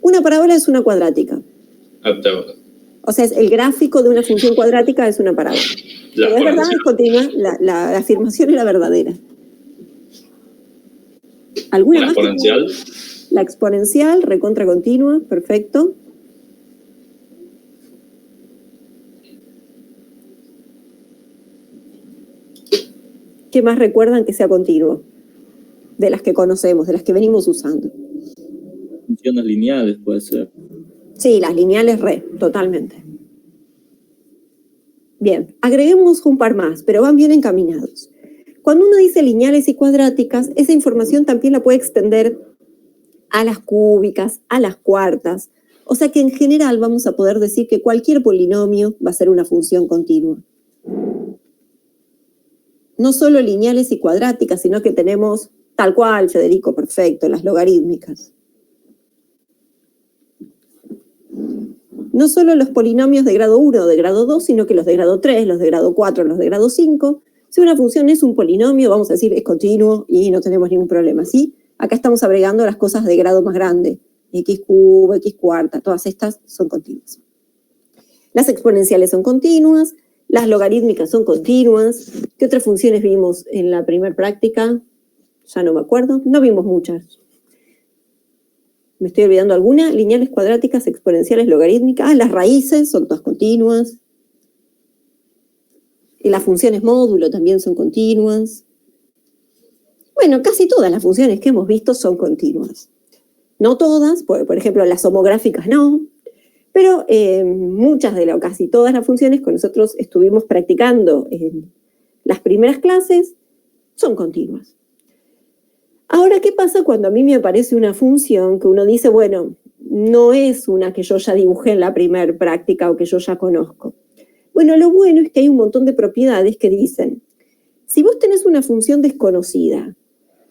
Una parábola es una cuadrática. Hasta ahora. O sea, el gráfico de una función cuadrática es una parábola. Pero es verdad, es continua, la afirmación era verdadera. ¿Alguna más? ¿La exponencial? La exponencial, recontracontinua, perfecto. ¿Qué más recuerdan que sea continuo? De las que conocemos, de las que venimos usando. Funciones lineales puede ser. Sí, las lineales totalmente. Bien, agreguemos un par más, pero van bien encaminados. Cuando uno dice lineales y cuadráticas, esa información también la puede extender a las cúbicas, a las cuartas. O sea que en general vamos a poder decir que cualquier polinomio va a ser una función continua. No solo lineales y cuadráticas, sino que tenemos tal cual, Federico, perfecto, las logarítmicas. No solo los polinomios de grado 1 o de grado 2, sino que los de grado 3, los de grado 4, los de grado 5. Si una función es un polinomio, vamos a decir es continuo y no tenemos ningún problema, ¿sí? Acá estamos agregando las cosas de grado más grande. X cubo, X cuarta, todas estas son continuas. Las exponenciales son continuas, las logarítmicas son continuas. ¿Qué otras funciones vimos en la primera práctica? Ya no me acuerdo, no vimos muchas. ¿Me estoy olvidando alguna? Lineales, cuadráticas, exponenciales, logarítmicas. Las raíces son todas continuas. Y las funciones módulo también son continuas. Bueno, casi todas las funciones que hemos visto son continuas. No todas, por ejemplo, las homográficas no. Pero muchas de casi todas las funciones que nosotros estuvimos practicando en las primeras clases son continuas. Ahora, ¿qué pasa cuando a mí me aparece una función que uno dice, bueno, no es una que yo ya dibujé en la primera práctica o que yo ya conozco? Bueno, lo bueno es que hay un montón de propiedades que dicen, si vos tenés una función desconocida,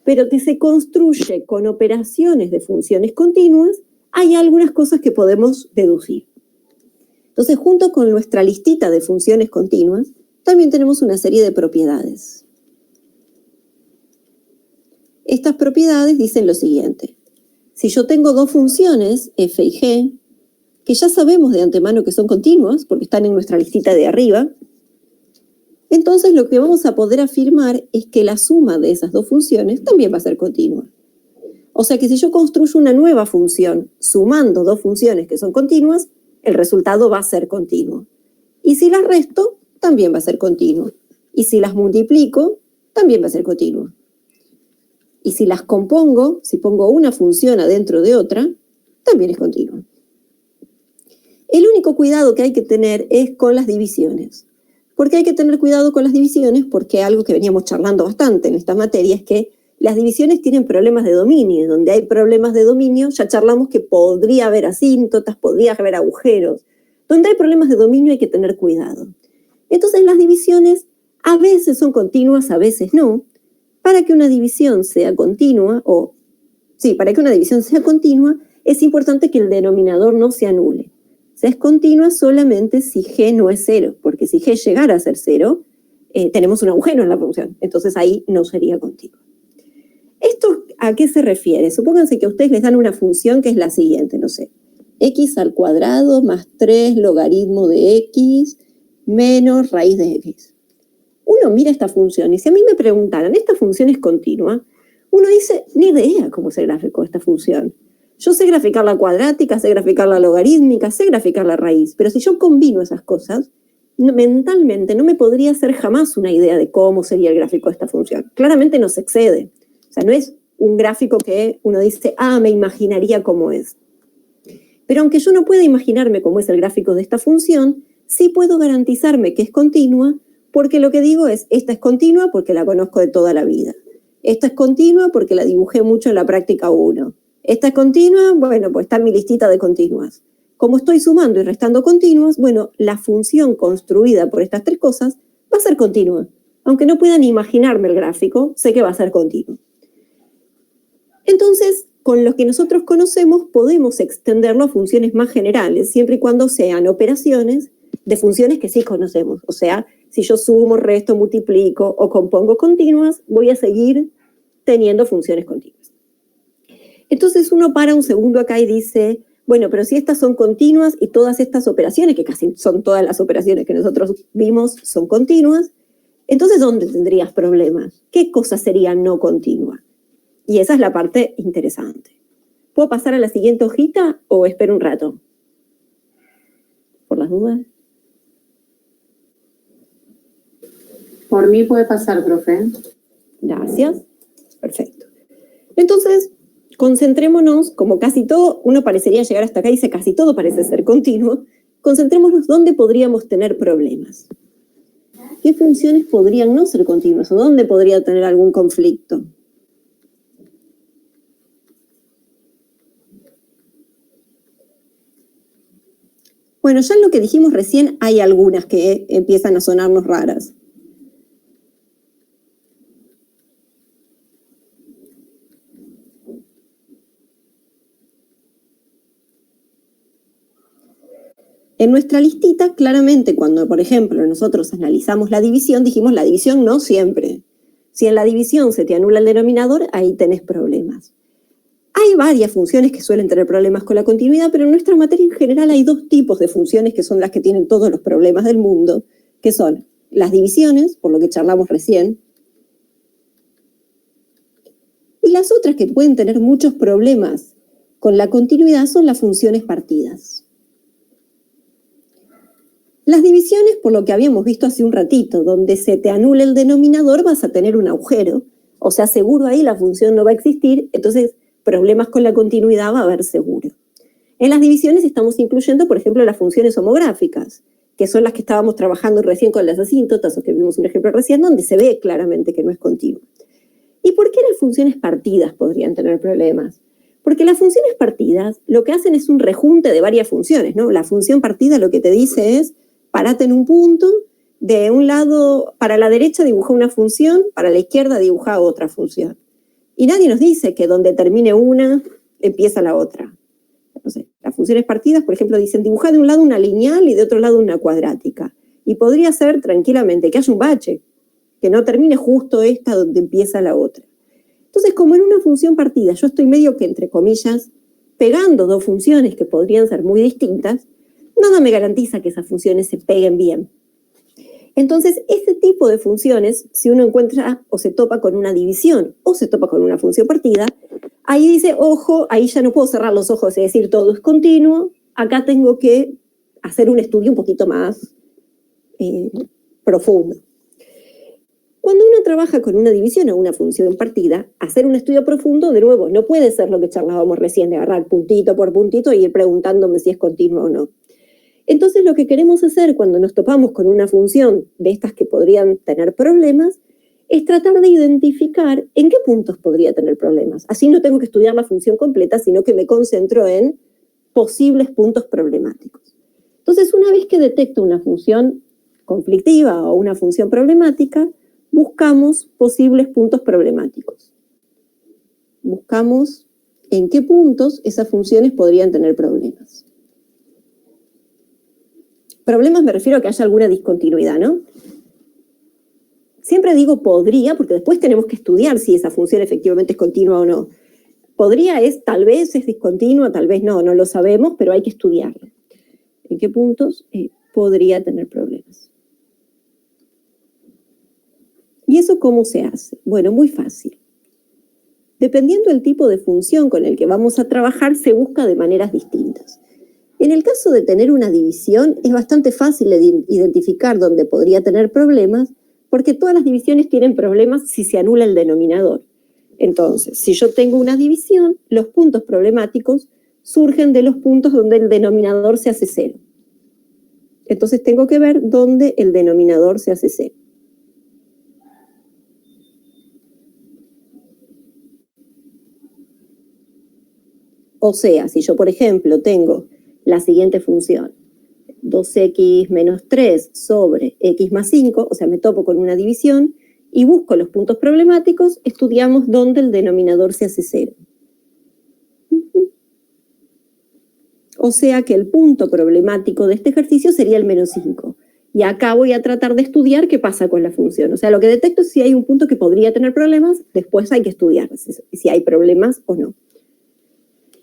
pero que se construye con operaciones de funciones continuas, hay algunas cosas que podemos deducir. Entonces, junto con nuestra listita de funciones continuas, también tenemos una serie de propiedades. Estas propiedades dicen lo siguiente. Si yo tengo dos funciones, f y g, que ya sabemos de antemano que son continuas, porque están en nuestra listita de arriba, entonces lo que vamos a poder afirmar es que la suma de esas dos funciones también va a ser continua. O sea que si yo construyo una nueva función sumando dos funciones que son continuas, el resultado va a ser continuo. Y si las resto, también va a ser continuo. Y si las multiplico, también va a ser continuo. Y si las compongo, si pongo una función adentro de otra, también es continuo. El único cuidado que hay que tener es con las divisiones. ¿Por qué hay que tener cuidado con las divisiones? Porque algo que veníamos charlando bastante en esta materia es que las divisiones tienen problemas de dominio. Donde hay problemas de dominio, ya charlamos que podría haber asíntotas, podría haber agujeros. Donde hay problemas de dominio hay que tener cuidado. Entonces las divisiones a veces son continuas, a veces no. Para que una división sea continua, para que una división sea continua, es importante que el denominador no se anule. O sea, es continua solamente si G no es 0, porque si G llegara a ser 0, tenemos un agujero en la función. Entonces ahí no sería continua. ¿Esto a qué se refiere? Supónganse que a ustedes les dan una función que es la siguiente, no sé, x al cuadrado más 3 logaritmo de x menos raíz de x. Uno mira esta función y si a mí me preguntaran, ¿esta función es continua? Uno dice, ni idea cómo es el gráfico de esta función. Yo sé graficar la cuadrática, sé graficar la logarítmica, sé graficar la raíz, pero si yo combino esas cosas, mentalmente no me podría hacer jamás una idea de cómo sería el gráfico de esta función. Claramente nos excede. O sea, no es un gráfico que uno dice, me imaginaría cómo es. Pero aunque yo no pueda imaginarme cómo es el gráfico de esta función, sí puedo garantizarme que es continua, porque lo que digo es, esta es continua porque la conozco de toda la vida. Esta es continua porque la dibujé mucho en la práctica 1. Esta es continua, bueno, pues está en mi listita de continuas. Como estoy sumando y restando continuas, bueno, la función construida por estas tres cosas va a ser continua. Aunque no pueda ni imaginarme el gráfico, sé que va a ser continuo. Entonces, con lo que nosotros conocemos, podemos extenderlo a funciones más generales, siempre y cuando sean operaciones de funciones que sí conocemos. O sea, si yo sumo, resto, multiplico o compongo continuas, voy a seguir teniendo funciones continuas. Entonces uno para un segundo acá y dice, bueno, pero si estas son continuas y todas estas operaciones, que casi son todas las operaciones que nosotros vimos, son continuas, entonces ¿dónde tendrías problemas? ¿Qué cosa sería no continua? Y esa es la parte interesante. ¿Puedo pasar a la siguiente hojita o espero un rato? Por las dudas. Por mí puede pasar, profe. Gracias. Perfecto. Entonces, concentrémonos, como casi todo, uno parecería llegar hasta acá y dice casi todo parece ser continuo, concentrémonos dónde podríamos tener problemas. ¿Qué funciones podrían no ser continuas o dónde podría tener algún conflicto? Bueno, ya en lo que dijimos recién hay algunas que empiezan a sonarnos raras. En nuestra listita, claramente, cuando, por ejemplo, nosotros analizamos la división, dijimos la división no siempre. Si en la división se te anula el denominador, ahí tenés problemas. Hay varias funciones que suelen tener problemas con la continuidad, pero en nuestra materia en general hay dos tipos de funciones que son las que tienen todos los problemas del mundo, que son las divisiones, por lo que charlamos recién, y las otras que pueden tener muchos problemas con la continuidad son las funciones partidas. Las divisiones, por lo que habíamos visto hace un ratito, donde se te anula el denominador vas a tener un agujero, o sea, seguro ahí la función no va a existir, entonces problemas con la continuidad va a haber seguro. En las divisiones estamos incluyendo, por ejemplo, las funciones homográficas, que son las que estábamos trabajando recién con las asíntotas, o que vimos un ejemplo recién, donde se ve claramente que no es continua. ¿Y por qué las funciones partidas podrían tener problemas? Porque las funciones partidas lo que hacen es un rejunte de varias funciones, ¿no? La función partida lo que te dice es, parate en un punto, de un lado, para la derecha dibuja una función, para la izquierda dibuja otra función. Y nadie nos dice que donde termine una, empieza la otra. No sé, las funciones partidas, por ejemplo, dicen dibuja de un lado una lineal y de otro lado una cuadrática. Y podría ser tranquilamente que haya un bache, que no termine justo esta donde empieza la otra. Entonces, como en una función partida yo estoy medio que, entre comillas, pegando dos funciones que podrían ser muy distintas, nada me garantiza que esas funciones se peguen bien. Entonces, este tipo de funciones, si uno encuentra o se topa con una división o se topa con una función partida, ahí dice, ojo, ahí ya no puedo cerrar los ojos y decir todo es continuo. Acá tengo que hacer un estudio un poquito más profundo. Cuando uno trabaja con una división o una función partida, hacer un estudio profundo, de nuevo, no puede ser lo que charlábamos recién, de agarrar puntito por puntito y ir preguntándome si es continuo o no. Entonces, lo que queremos hacer cuando nos topamos con una función de estas que podrían tener problemas, es tratar de identificar en qué puntos podría tener problemas. Así no tengo que estudiar la función completa, sino que me concentro en posibles puntos problemáticos. Entonces, una vez que detecto una función conflictiva o una función problemática, buscamos posibles puntos problemáticos. Buscamos en qué puntos esas funciones podrían tener problemas. Problemas me refiero a que haya alguna discontinuidad, ¿no? Siempre digo podría, porque después tenemos que estudiar si esa función efectivamente es continua o no. Podría es, tal vez es discontinua, tal vez no lo sabemos, pero hay que estudiarlo. ¿En qué puntos podría tener problemas? ¿Y eso cómo se hace? Bueno, muy fácil. Dependiendo del tipo de función con el que vamos a trabajar, se busca de maneras distintas. En el caso de tener una división, es bastante fácil identificar dónde podría tener problemas, porque todas las divisiones tienen problemas si se anula el denominador. Entonces, si yo tengo una división, los puntos problemáticos surgen de los puntos donde el denominador se hace cero. Entonces tengo que ver dónde el denominador se hace cero. O sea, si yo, por ejemplo, tengo la siguiente función, 2x menos 3 sobre x más 5, o sea, me topo con una división y busco los puntos problemáticos, estudiamos dónde el denominador se hace cero. O sea que el punto problemático de este ejercicio sería el menos 5. Y acá voy a tratar de estudiar qué pasa con la función. O sea, lo que detecto es si hay un punto que podría tener problemas, después hay que estudiar si hay problemas o no.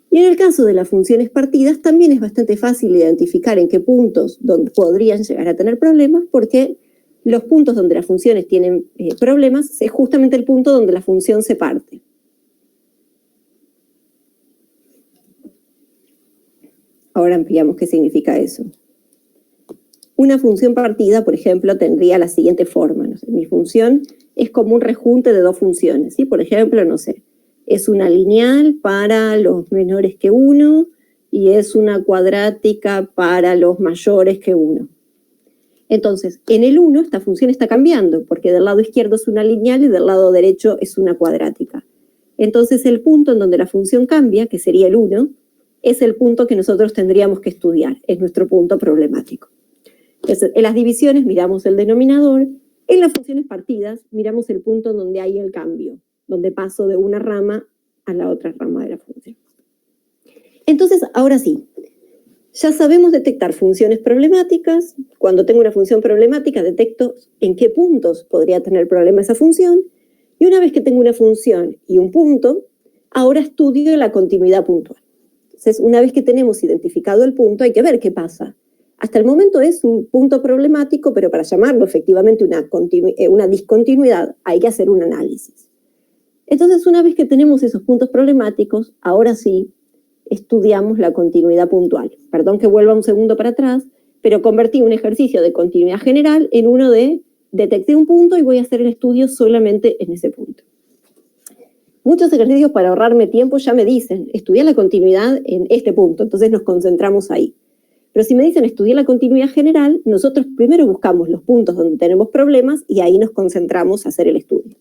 Y en el caso de las funciones partidas, también es bastante fácil identificar en qué puntos donde podrían llegar a tener problemas, porque los puntos donde las funciones tienen problemas es justamente el punto donde la función se parte. Ahora ampliamos qué significa eso. Una función partida, por ejemplo, tendría la siguiente forma. No sé, mi función es como un rejunte de dos funciones, ¿sí? Por ejemplo, no sé, es una lineal para los menores que 1 y es una cuadrática para los mayores que 1. Entonces, en el 1 esta función está cambiando, porque del lado izquierdo es una lineal y del lado derecho es una cuadrática. Entonces, el punto en donde la función cambia, que sería el 1, es el punto que nosotros tendríamos que estudiar, es nuestro punto problemático. Entonces, en las divisiones miramos el denominador, en las funciones partidas miramos el punto en donde hay el cambio, donde paso de una rama a la otra rama de la función. Entonces, ahora sí, ya sabemos detectar funciones problemáticas. Cuando tengo una función problemática, detecto en qué puntos podría tener problema esa función. Y una vez que tengo una función y un punto, ahora estudio la continuidad puntual. Entonces, una vez que tenemos identificado el punto, hay que ver qué pasa. Hasta el momento es un punto problemático, pero para llamarlo efectivamente una discontinuidad, hay que hacer un análisis. Entonces, una vez que tenemos esos puntos problemáticos, ahora sí estudiamos la continuidad puntual. Perdón que vuelva un segundo para atrás, pero convertí un ejercicio de continuidad general en uno de detecté un punto y voy a hacer el estudio solamente en ese punto. Muchos ejercicios para ahorrarme tiempo ya me dicen, estudia la continuidad en este punto, entonces nos concentramos ahí. Pero si me dicen estudiar la continuidad general, nosotros primero buscamos los puntos donde tenemos problemas y ahí nos concentramos a hacer el estudio.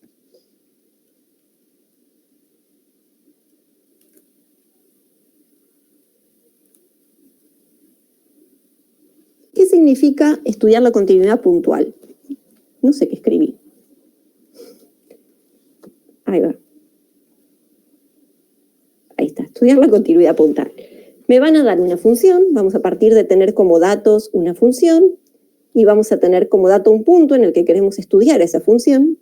¿Qué significa estudiar la continuidad puntual? No sé qué escribí. Ahí va. Ahí está, estudiar la continuidad puntual. Me van a dar una función, vamos a partir de tener como datos una función y vamos a tener como dato un punto en el que queremos estudiar esa función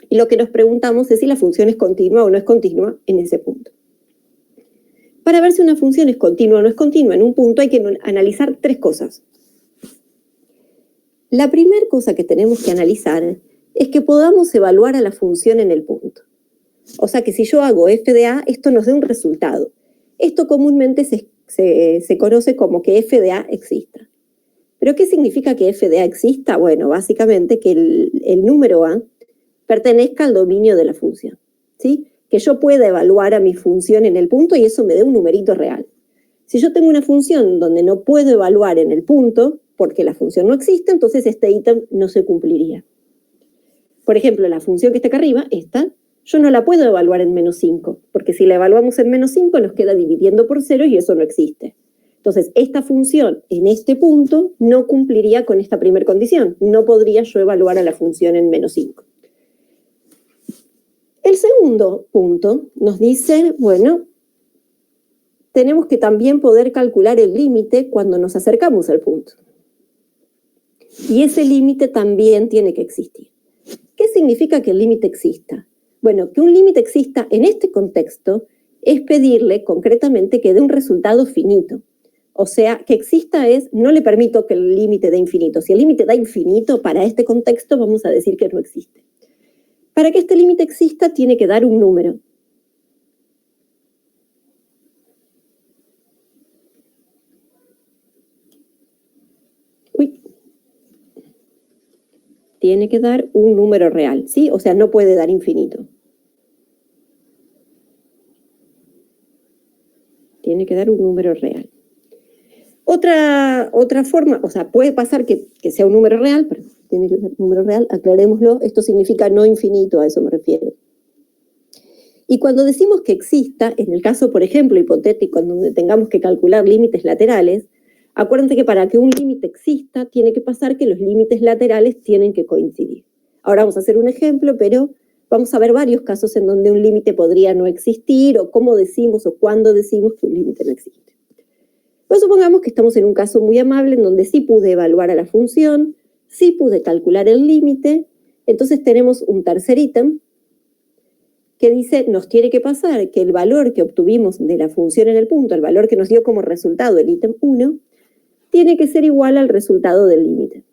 y lo que nos preguntamos es si la función es continua o no es continua en ese punto. Para ver si una función es continua o no es continua en un punto hay que analizar tres cosas. La primera cosa que tenemos que analizar es que podamos evaluar a la función en el punto. O sea que si yo hago f de a, esto nos da un resultado. Esto comúnmente se conoce como que f de a exista. ¿Pero qué significa que f de a exista? Bueno, básicamente que el número a pertenezca al dominio de la función, ¿sí? Que yo pueda evaluar a mi función en el punto y eso me dé un numerito real. Si yo tengo una función donde no puedo evaluar en el punto, porque la función no existe, entonces este ítem no se cumpliría. Por ejemplo, la función que está acá arriba, esta, yo no la puedo evaluar en -5, porque si la evaluamos en -5 nos queda dividiendo por 0 y eso no existe. Entonces, esta función en este punto no cumpliría con esta primera condición. No podría yo evaluar a la función en -5. El segundo punto nos dice, bueno, tenemos que también poder calcular el límite cuando nos acercamos al punto. Y ese límite también tiene que existir. ¿Qué significa que el límite exista? Bueno, que un límite exista en este contexto es pedirle concretamente que dé un resultado finito. O sea, que exista es, no le permito que el límite dé infinito. Si el límite da infinito, para este contexto vamos a decir que no existe. Para que este límite exista, tiene que dar un número. Tiene que dar un número real, ¿sí? O sea, no puede dar infinito. Tiene que dar un número real. Otra forma, o sea, puede pasar que sea un número real, pero tiene que ser un número real, aclarémoslo, esto significa no infinito, a eso me refiero. Y cuando decimos que exista, en el caso, por ejemplo, hipotético, en donde tengamos que calcular límites laterales, acuérdense que para que un límite exista, tiene que pasar que los límites laterales tienen que coincidir. Ahora vamos a hacer un ejemplo, pero vamos a ver varios casos en donde un límite podría no existir, o cómo decimos o cuándo decimos que un límite no existe. Pero supongamos que estamos en un caso muy amable, en donde sí pude evaluar a la función, sí pude calcular el límite, entonces tenemos un tercer ítem, que dice, nos tiene que pasar que el valor que obtuvimos de la función en el punto, el valor que nos dio como resultado el ítem 1, tiene que ser igual al resultado del límite.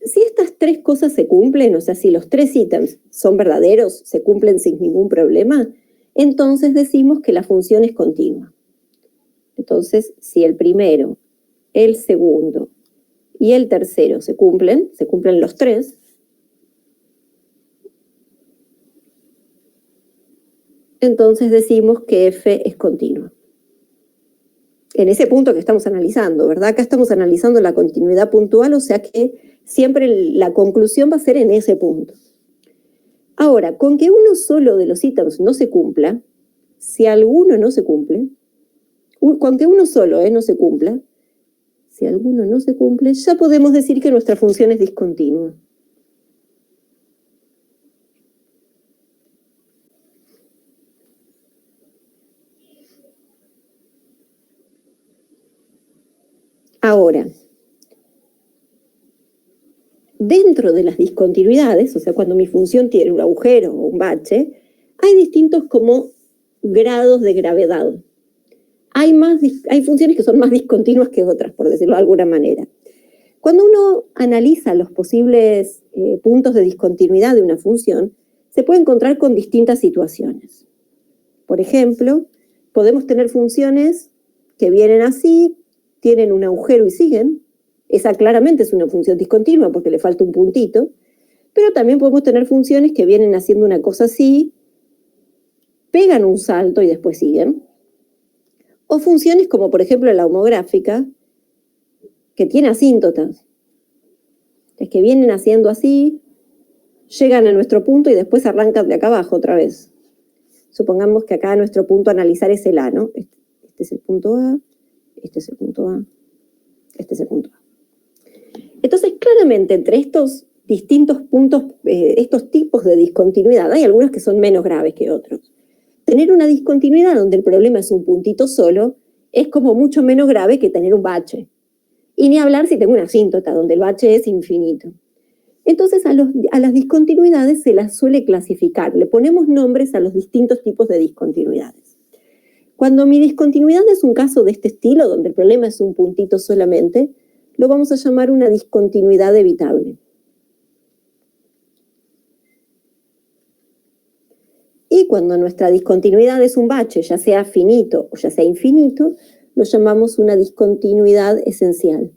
Si estas tres cosas se cumplen, o sea, si los tres ítems son verdaderos, se cumplen sin ningún problema, entonces decimos que la función es continua. Entonces, si el primero, el segundo y el tercero se cumplen los tres, entonces decimos que f es continua. En ese punto que estamos analizando, ¿verdad? Acá estamos analizando la continuidad puntual, o sea que siempre la conclusión va a ser en ese punto. Ahora, con que uno solo de los ítems no se cumpla, si alguno no se cumple, con que uno solo no se cumpla, si alguno no se cumple, ya podemos decir que nuestra función es discontinua. Ahora, dentro de las discontinuidades, o sea, cuando mi función tiene un agujero o un bache, hay distintos como grados de gravedad. Hay funciones que son más discontinuas que otras, por decirlo de alguna manera. Cuando uno analiza los posibles puntos de discontinuidad de una función, se puede encontrar con distintas situaciones. Por ejemplo, podemos tener funciones que vienen así, tienen un agujero y siguen. Esa claramente es una función discontinua porque le falta un puntito. Pero también podemos tener funciones que vienen haciendo una cosa así, pegan un salto y después siguen. O funciones como, por ejemplo, la homográfica, que tiene asíntotas. Es que vienen haciendo así, llegan a nuestro punto y después arrancan de acá abajo otra vez. Supongamos que acá nuestro punto a analizar es el A, ¿no? Este es el punto A, este es el punto A, este es el punto A. Entonces, claramente, entre estos distintos puntos, estos tipos de discontinuidad, hay algunos que son menos graves que otros. Tener una discontinuidad donde el problema es un puntito solo es como mucho menos grave que tener un bache. Y ni hablar si tengo una asíntota, donde el bache es infinito. Entonces, a las discontinuidades se las suele clasificar. Le ponemos nombres a los distintos tipos de discontinuidades. Cuando mi discontinuidad es un caso de este estilo, donde el problema es un puntito solamente, lo vamos a llamar una discontinuidad evitable. Y cuando nuestra discontinuidad es un bache, ya sea finito o ya sea infinito, lo llamamos una discontinuidad esencial.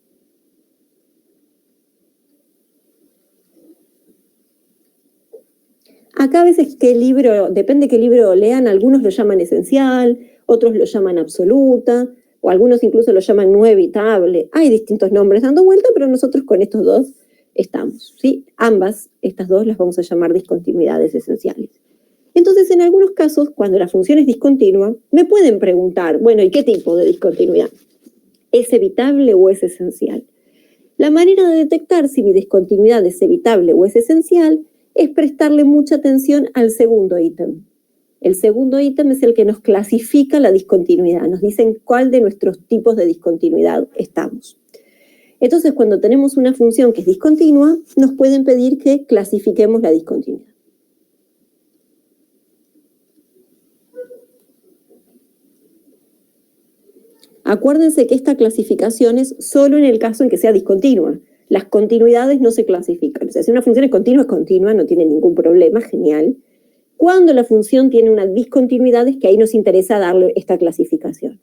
Acá a veces depende qué libro lean, algunos lo llaman esencial, otros lo llaman absoluta, o algunos incluso lo llaman no evitable. Hay distintos nombres dando vuelta, pero nosotros con estos dos estamos, ¿sí? Estas dos las vamos a llamar discontinuidades esenciales. Entonces, en algunos casos, cuando la función es discontinua, me pueden preguntar, bueno, ¿y qué tipo de discontinuidad? ¿Es evitable o es esencial? La manera de detectar si mi discontinuidad es evitable o es esencial es prestarle mucha atención al segundo ítem. El segundo ítem es el que nos clasifica la discontinuidad, nos dicen cuál de nuestros tipos de discontinuidad estamos. Entonces, cuando tenemos una función que es discontinua, nos pueden pedir que clasifiquemos la discontinuidad. Acuérdense que esta clasificación es solo en el caso en que sea discontinua. Las continuidades no se clasifican. O sea, si una función es continua, no tiene ningún problema, genial. Cuando la función tiene una discontinuidad es que ahí nos interesa darle esta clasificación.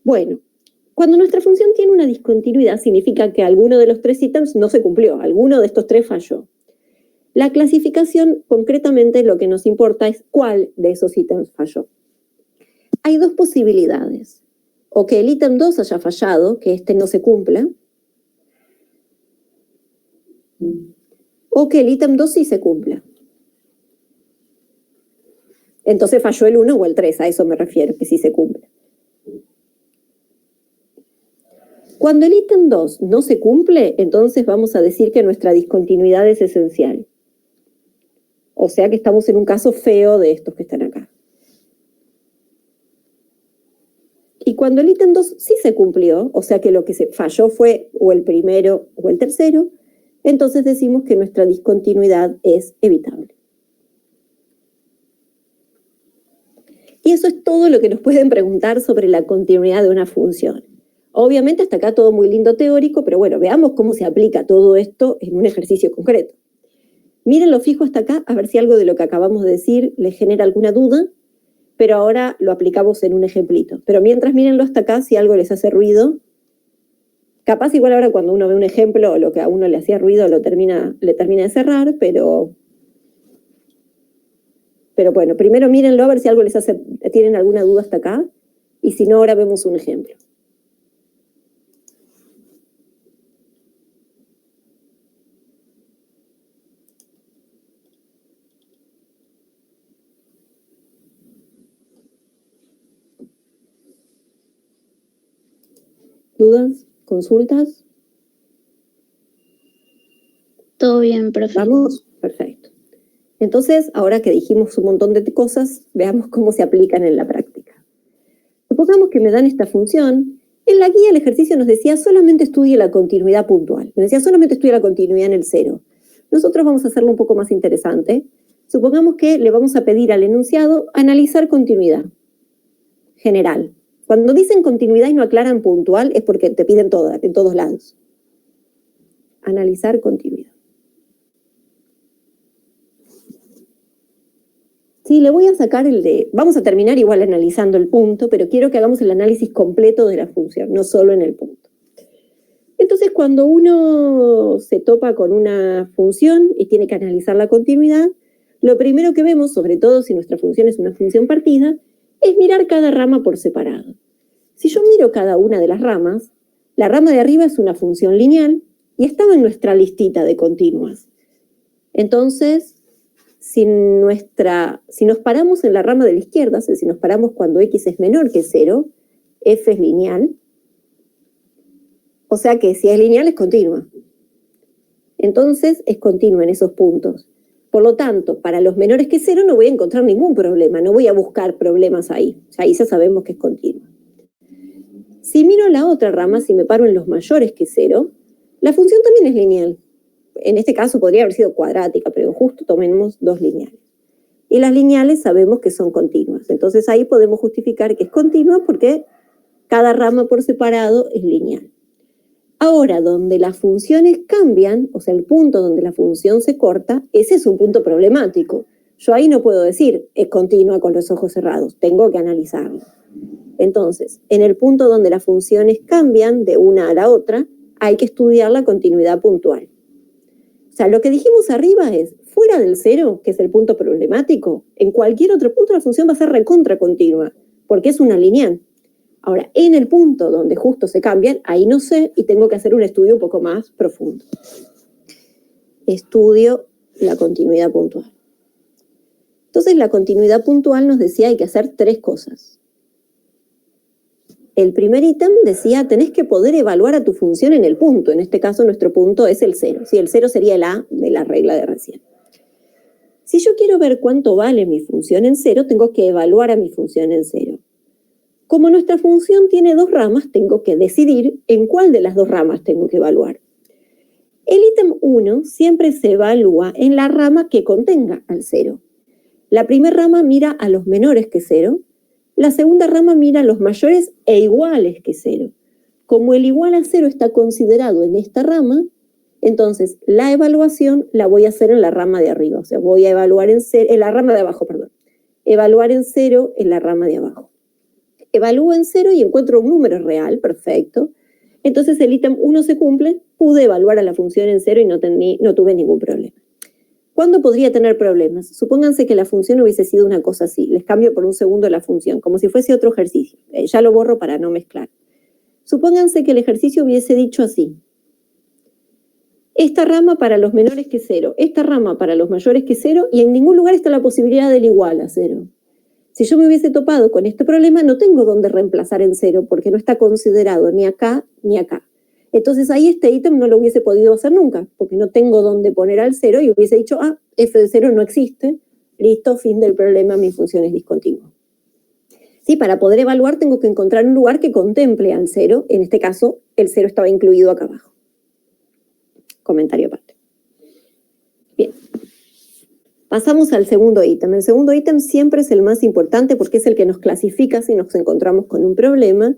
Bueno, cuando nuestra función tiene una discontinuidad significa que alguno de los tres ítems no se cumplió, alguno de estos tres falló. La clasificación, concretamente, lo que nos importa es cuál de esos ítems falló. Hay dos posibilidades. O que el ítem 2 haya fallado, que este no se cumpla, o que el ítem 2 sí se cumpla. Entonces falló el 1 o el 3, a eso me refiero, que sí se cumple. Cuando el ítem 2 no se cumple, entonces vamos a decir que nuestra discontinuidad es esencial. O sea que estamos en un caso feo de estos que están acá. Y cuando el ítem 2 sí se cumplió, o sea que lo que se falló fue o el primero o el tercero, entonces decimos que nuestra discontinuidad es evitable. Y eso es todo lo que nos pueden preguntar sobre la continuidad de una función. Obviamente hasta acá todo muy lindo teórico, pero bueno, veamos cómo se aplica todo esto en un ejercicio concreto. Mírenlo fijo hasta acá, a ver si algo de lo que acabamos de decir les genera alguna duda, pero ahora lo aplicamos en un ejemplito. Pero mientras mírenlo hasta acá, si algo les hace ruido, capaz igual ahora cuando uno ve un ejemplo, lo que a uno le hacía ruido le termina de cerrar, pero bueno, primero mírenlo a ver si algo tienen alguna duda hasta acá, y si no, ahora vemos un ejemplo. ¿Dudas? ¿Consultas? Todo bien, profe. ¿Vamos? Perfecto. Entonces, ahora que dijimos un montón de cosas, veamos cómo se aplican en la práctica. Supongamos que me dan esta función. En la guía el ejercicio nos decía solamente estudie la continuidad puntual. Nos decía solamente estudie la continuidad en el 0. Nosotros vamos a hacerlo un poco más interesante. Supongamos que le vamos a pedir al enunciado analizar continuidad general. Cuando dicen continuidad y no aclaran puntual es porque te piden en todos lados. Analizar continuidad. Sí, le voy a sacar vamos a terminar igual analizando el punto, pero quiero que hagamos el análisis completo de la función, no solo en el punto. Entonces, cuando uno se topa con una función y tiene que analizar la continuidad, lo primero que vemos, sobre todo si nuestra función es una función partida, es mirar cada rama por separado. Si yo miro cada una de las ramas, la rama de arriba es una función lineal y estaba en nuestra listita de continuas. Entonces, si nos paramos en la rama de la izquierda, o sea, si nos paramos cuando x es menor que 0, f es lineal, o sea que si es lineal es continua. Entonces es continua en esos puntos. Por lo tanto, para los menores que 0 no voy a encontrar ningún problema, no voy a buscar problemas ahí. Ahí ya sabemos que es continua. Si miro la otra rama, si me paro en los mayores que 0, la función también es lineal. En este caso podría haber sido cuadrática, pero justo tomemos dos lineales. Y las lineales sabemos que son continuas. Entonces ahí podemos justificar que es continua porque cada rama por separado es lineal. Ahora, donde las funciones cambian, o sea, el punto donde la función se corta, ese es un punto problemático. Yo ahí no puedo decir es continua con los ojos cerrados, tengo que analizarlo. Entonces, en el punto donde las funciones cambian de una a la otra, hay que estudiar la continuidad puntual. O sea, lo que dijimos arriba es, fuera del cero, que es el punto problemático, en cualquier otro punto la función va a ser recontra continua, porque es una lineal. Ahora, en el punto donde justo se cambian, ahí no sé y tengo que hacer un estudio un poco más profundo. Estudio la continuidad puntual. Entonces, la continuidad puntual nos decía hay que hacer 3 cosas. El primer ítem decía, tenés que poder evaluar a tu función en el punto. En este caso, nuestro punto es el 0. Sí, el 0 sería el A de la regla de recién. Si yo quiero ver cuánto vale mi función en 0, tengo que evaluar a mi función en 0. Como nuestra función tiene 2 ramas, tengo que decidir en cuál de las 2 ramas tengo que evaluar. El ítem 1 siempre se evalúa en la rama que contenga al 0. La primera rama mira a los menores que 0. La segunda rama mira a los mayores e iguales que 0. Como el igual a 0 está considerado en esta rama, entonces la evaluación la voy a hacer en la rama de arriba. O sea, voy a evaluar en la rama de abajo, perdón. Evaluar en 0 en la rama de abajo. Evalúo en 0 y encuentro un número real, perfecto. Entonces el ítem 1 se cumple, pude evaluar a la función en 0 y no tuve ningún problema. ¿Cuándo podría tener problemas? Supónganse que la función hubiese sido una cosa así. Les cambio por un segundo la función, como si fuese otro ejercicio. Ya lo borro para no mezclar. Supónganse que el ejercicio hubiese dicho así. Esta rama para los menores que 0, esta rama para los mayores que 0, y en ningún lugar está la posibilidad del igual a 0. Si yo me hubiese topado con este problema, no tengo dónde reemplazar en 0, porque no está considerado ni acá ni acá. Entonces ahí este ítem no lo hubiese podido hacer nunca, porque no tengo dónde poner al 0 y hubiese dicho, f de 0 no existe, listo, fin del problema, mi función es discontinua. Sí, para poder evaluar tengo que encontrar un lugar que contemple al 0, en este caso el 0 estaba incluido acá abajo. Comentario aparte. Bien. Pasamos al segundo ítem. El segundo ítem siempre es el más importante porque es el que nos clasifica si nos encontramos con un problema.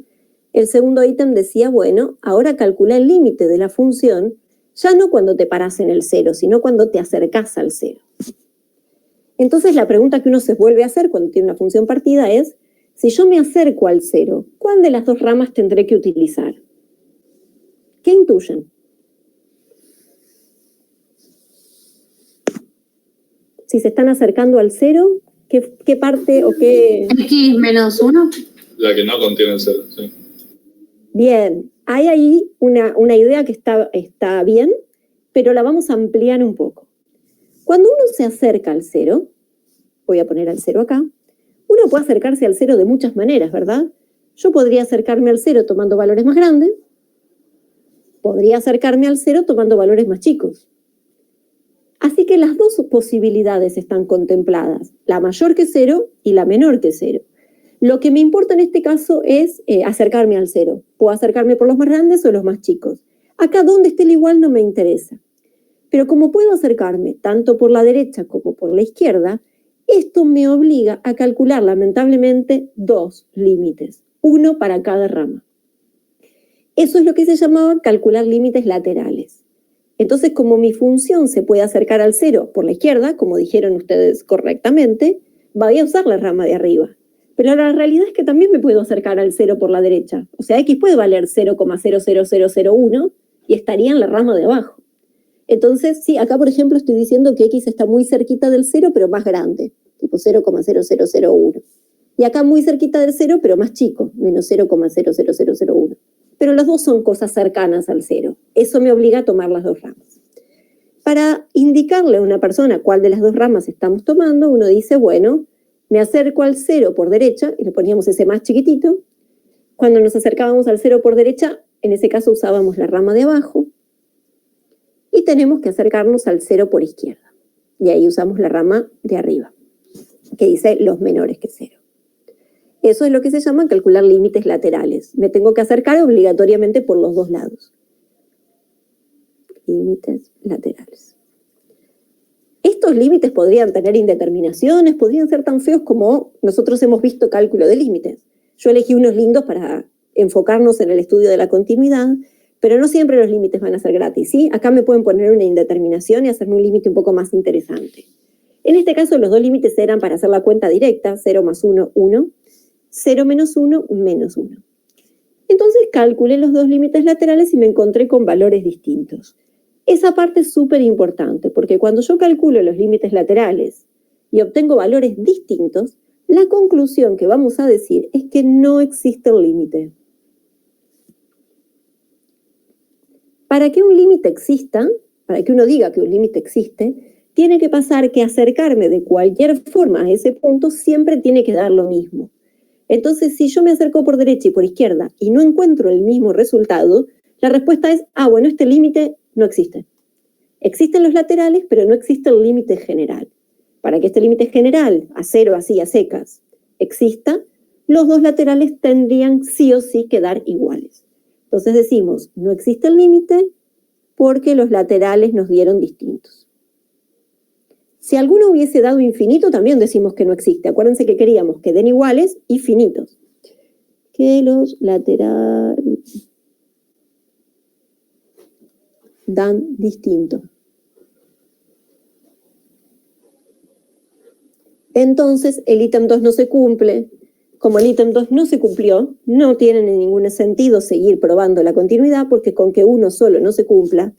El segundo ítem decía, bueno, ahora calcula el límite de la función, ya no cuando te paras en el 0, sino cuando te acercás al 0. Entonces la pregunta que uno se vuelve a hacer cuando tiene una función partida es, si yo me acerco al 0, ¿cuál de las 2 ramas tendré que utilizar? ¿Qué intuyen? Si se están acercando al 0, ¿qué parte o qué...? X menos 1. La que no contiene el 0, sí. Bien, hay ahí una idea que está bien, pero la vamos a ampliar un poco. Cuando uno se acerca al 0, voy a poner al 0 acá, uno puede acercarse al 0 de muchas maneras, ¿verdad? Yo podría acercarme al 0 tomando valores más grandes, podría acercarme al 0 tomando valores más chicos. Así que las 2 posibilidades están contempladas, la mayor que 0 y la menor que 0. Lo que me importa en este caso es acercarme al 0. Puedo acercarme por los más grandes o los más chicos. Acá donde esté el igual no me interesa. Pero como puedo acercarme tanto por la derecha como por la izquierda, esto me obliga a calcular lamentablemente 2 límites, uno para cada rama. Eso es lo que se llamaba calcular límites laterales. Entonces, como mi función se puede acercar al 0 por la izquierda, como dijeron ustedes correctamente, voy a usar la rama de arriba. Pero la realidad es que también me puedo acercar al 0 por la derecha. O sea, x puede valer 0,00001 y estaría en la rama de abajo. Entonces, sí, acá por ejemplo estoy diciendo que x está muy cerquita del 0, pero más grande, tipo 0,0001. Y acá muy cerquita del 0, pero más chico, menos 0,00001. Pero los dos son cosas cercanas al 0. Eso me obliga a tomar las 2 ramas. Para indicarle a una persona cuál de las 2 ramas estamos tomando, uno dice, bueno, me acerco al 0 por derecha, y le poníamos ese más chiquitito. Cuando nos acercábamos al 0 por derecha, en ese caso usábamos la rama de abajo. Y tenemos que acercarnos al 0 por izquierda. Y ahí usamos la rama de arriba, que dice los menores que 0. Eso es lo que se llama calcular límites laterales. Me tengo que acercar obligatoriamente por los 2 lados. Límites laterales. Estos límites podrían tener indeterminaciones, podrían ser tan feos como nosotros hemos visto cálculo de límites. Yo elegí unos lindos para enfocarnos en el estudio de la continuidad, pero no siempre los límites van a ser gratis, ¿sí? Acá me pueden poner una indeterminación y hacerme un límite un poco más interesante. En este caso los dos límites eran para hacer la cuenta directa, 0 más 1, 1, 0 menos 1, menos 1. Entonces calculé los dos límites laterales y me encontré con valores distintos. Esa parte es súper importante, porque cuando yo calculo los límites laterales y obtengo valores distintos, la conclusión que vamos a decir es que no existe el límite. Para que un límite exista, para que uno diga que un límite existe, tiene que pasar que acercarme de cualquier forma a ese punto siempre tiene que dar lo mismo. Entonces, si yo me acerco por derecha y por izquierda y no encuentro el mismo resultado, la respuesta es, bueno, este límite no existe. Existen los laterales, pero no existe el límite general. Para que este límite general, a cero, así, a secas, exista, los dos laterales tendrían sí o sí que dar iguales. Entonces decimos, no existe el límite porque los laterales nos dieron distintos. Si alguno hubiese dado infinito, también decimos que no existe. Acuérdense que queríamos que den iguales y finitos. Que los laterales dan distinto. Entonces, el ítem 2 no se cumple. Como el ítem 2 no se cumplió, no tiene ningún sentido seguir probando la continuidad, porque con que uno solo no se cumpla,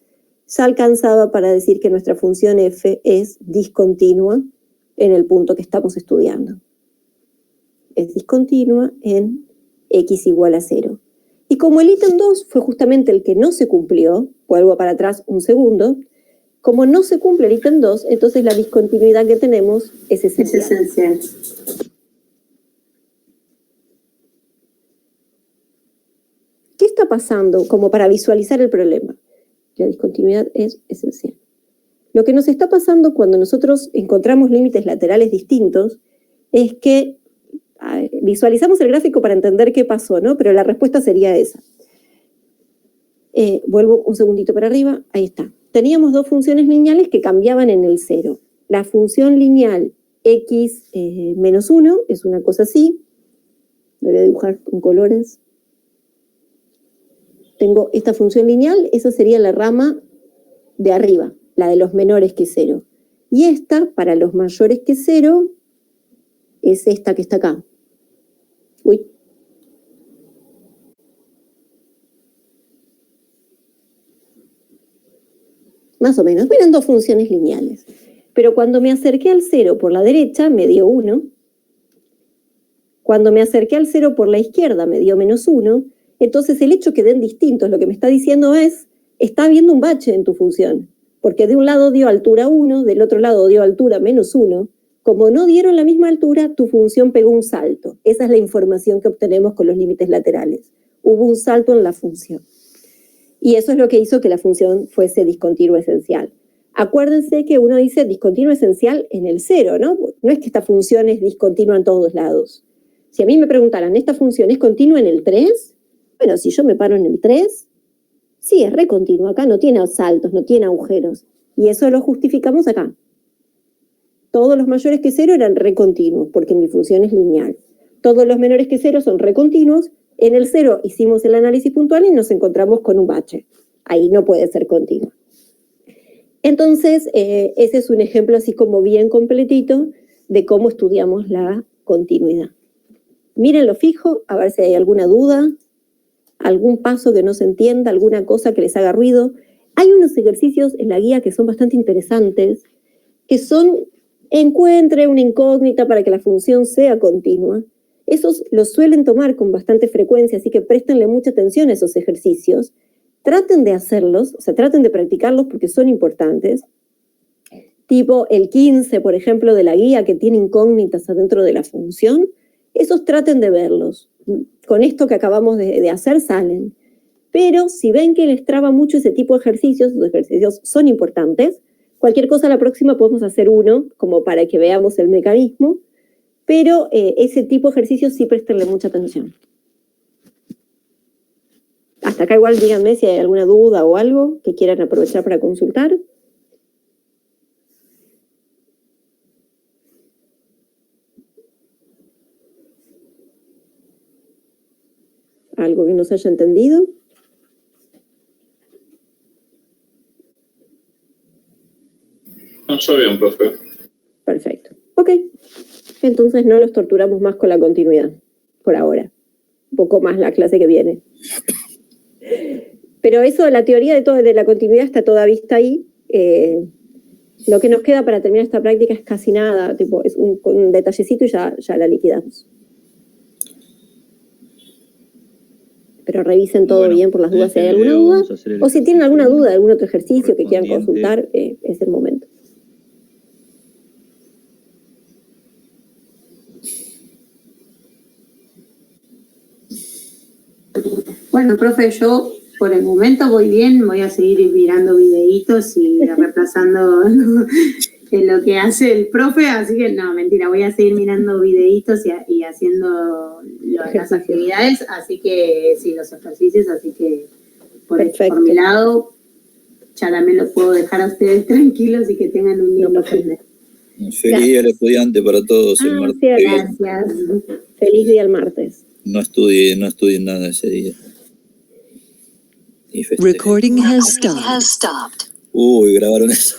se alcanzaba para decir que nuestra función f es discontinua en el punto que estamos estudiando. Es discontinua en x igual a 0. Y como el ítem 2 fue justamente el que no se cumplió, vuelvo para atrás un segundo, como no se cumple el ítem 2, entonces la discontinuidad que tenemos es esencial. Es esencial. ¿Qué está pasando como para visualizar el problema? La discontinuidad es esencial. Lo que nos está pasando cuando nosotros encontramos límites laterales distintos es que visualizamos el gráfico para entender qué pasó, ¿no? Pero la respuesta sería esa. Vuelvo un segundito para arriba, ahí está. Teníamos dos funciones lineales que cambiaban en el 0. La función lineal x menos 1 es una cosa así. Lo voy a dibujar con colores. Tengo esta función lineal, esa sería la rama de arriba, la de los menores que 0. Y esta, para los mayores que 0, es esta que está acá. Uy. Más o menos, eran dos funciones lineales. Pero cuando me acerqué al 0 por la derecha, me dio 1. Cuando me acerqué al 0 por la izquierda, me dio menos 1. Entonces el hecho que den distintos lo que me está diciendo es, está habiendo un bache en tu función, porque de un lado dio altura 1, del otro lado dio altura menos 1. Como no dieron la misma altura, tu función pegó un salto. Esa es la información que obtenemos con los límites laterales. Hubo un salto en la función. Y eso es lo que hizo que la función fuese discontinua esencial. Acuérdense que uno dice discontinua esencial en el 0, ¿no? No es que esta función es discontinua en todos lados. Si a mí me preguntaran, ¿esta función es continua en el 3? Bueno, si yo me paro en el 3, sí, es recontinua. Acá no tiene saltos, no tiene agujeros. Y eso lo justificamos acá. Todos los mayores que 0 eran recontinuos, porque mi función es lineal. Todos los menores que 0 son recontinuos. En el 0 hicimos el análisis puntual y nos encontramos con un bache. Ahí no puede ser continua. Entonces, ese es un ejemplo así como bien completito de cómo estudiamos la continuidad. Mírenlo fijo, a ver si hay alguna duda, algún paso que no se entienda, alguna cosa que les haga ruido. Hay unos ejercicios en la guía que son bastante interesantes, que son, encuentre una incógnita para que la función sea continua. Esos los suelen tomar con bastante frecuencia, así que préstenle mucha atención a esos ejercicios. Traten de hacerlos, o sea, traten de practicarlos porque son importantes. Tipo el 15, por ejemplo, de la guía que tiene incógnitas adentro de la función. Esos traten de verlos. Con esto que acabamos de hacer salen. Pero si ven que les traba mucho ese tipo de ejercicios, los ejercicios son importantes. Cualquier cosa la próxima podemos hacer uno, como para que veamos el mecanismo. Pero ese tipo de ejercicios sí préstenle mucha atención. Hasta acá igual díganme si hay alguna duda o algo que quieran aprovechar para consultar. ¿Algo que no se haya entendido? No, yo bien, profe. Perfecto. Ok. Entonces no los torturamos más con la continuidad, por ahora. Un poco más la clase que viene. Pero eso, la teoría de la continuidad está toda vista ahí. Lo que nos queda para terminar esta práctica es casi nada, tipo, es un detallecito y ya la liquidamos. Pero revisen todo bien por las dudas si hay alguna duda. O si tienen alguna duda de algún otro ejercicio que quieran consultar, es el momento. Bueno, profe, yo por el momento voy bien, voy a seguir mirando videitos y reemplazando en lo que hace el profe, así que no, mentira, voy a seguir mirando videitos y haciendo las actividades, así que sí, los ejercicios, así que por mi lado ya también los puedo dejar a ustedes tranquilos y que tengan un lindo fin de. Feliz día al estudiante para todos el martes. Gracias. Feliz día el martes. No estudien nada ese día. Recording has stopped. Uy, grabaron eso.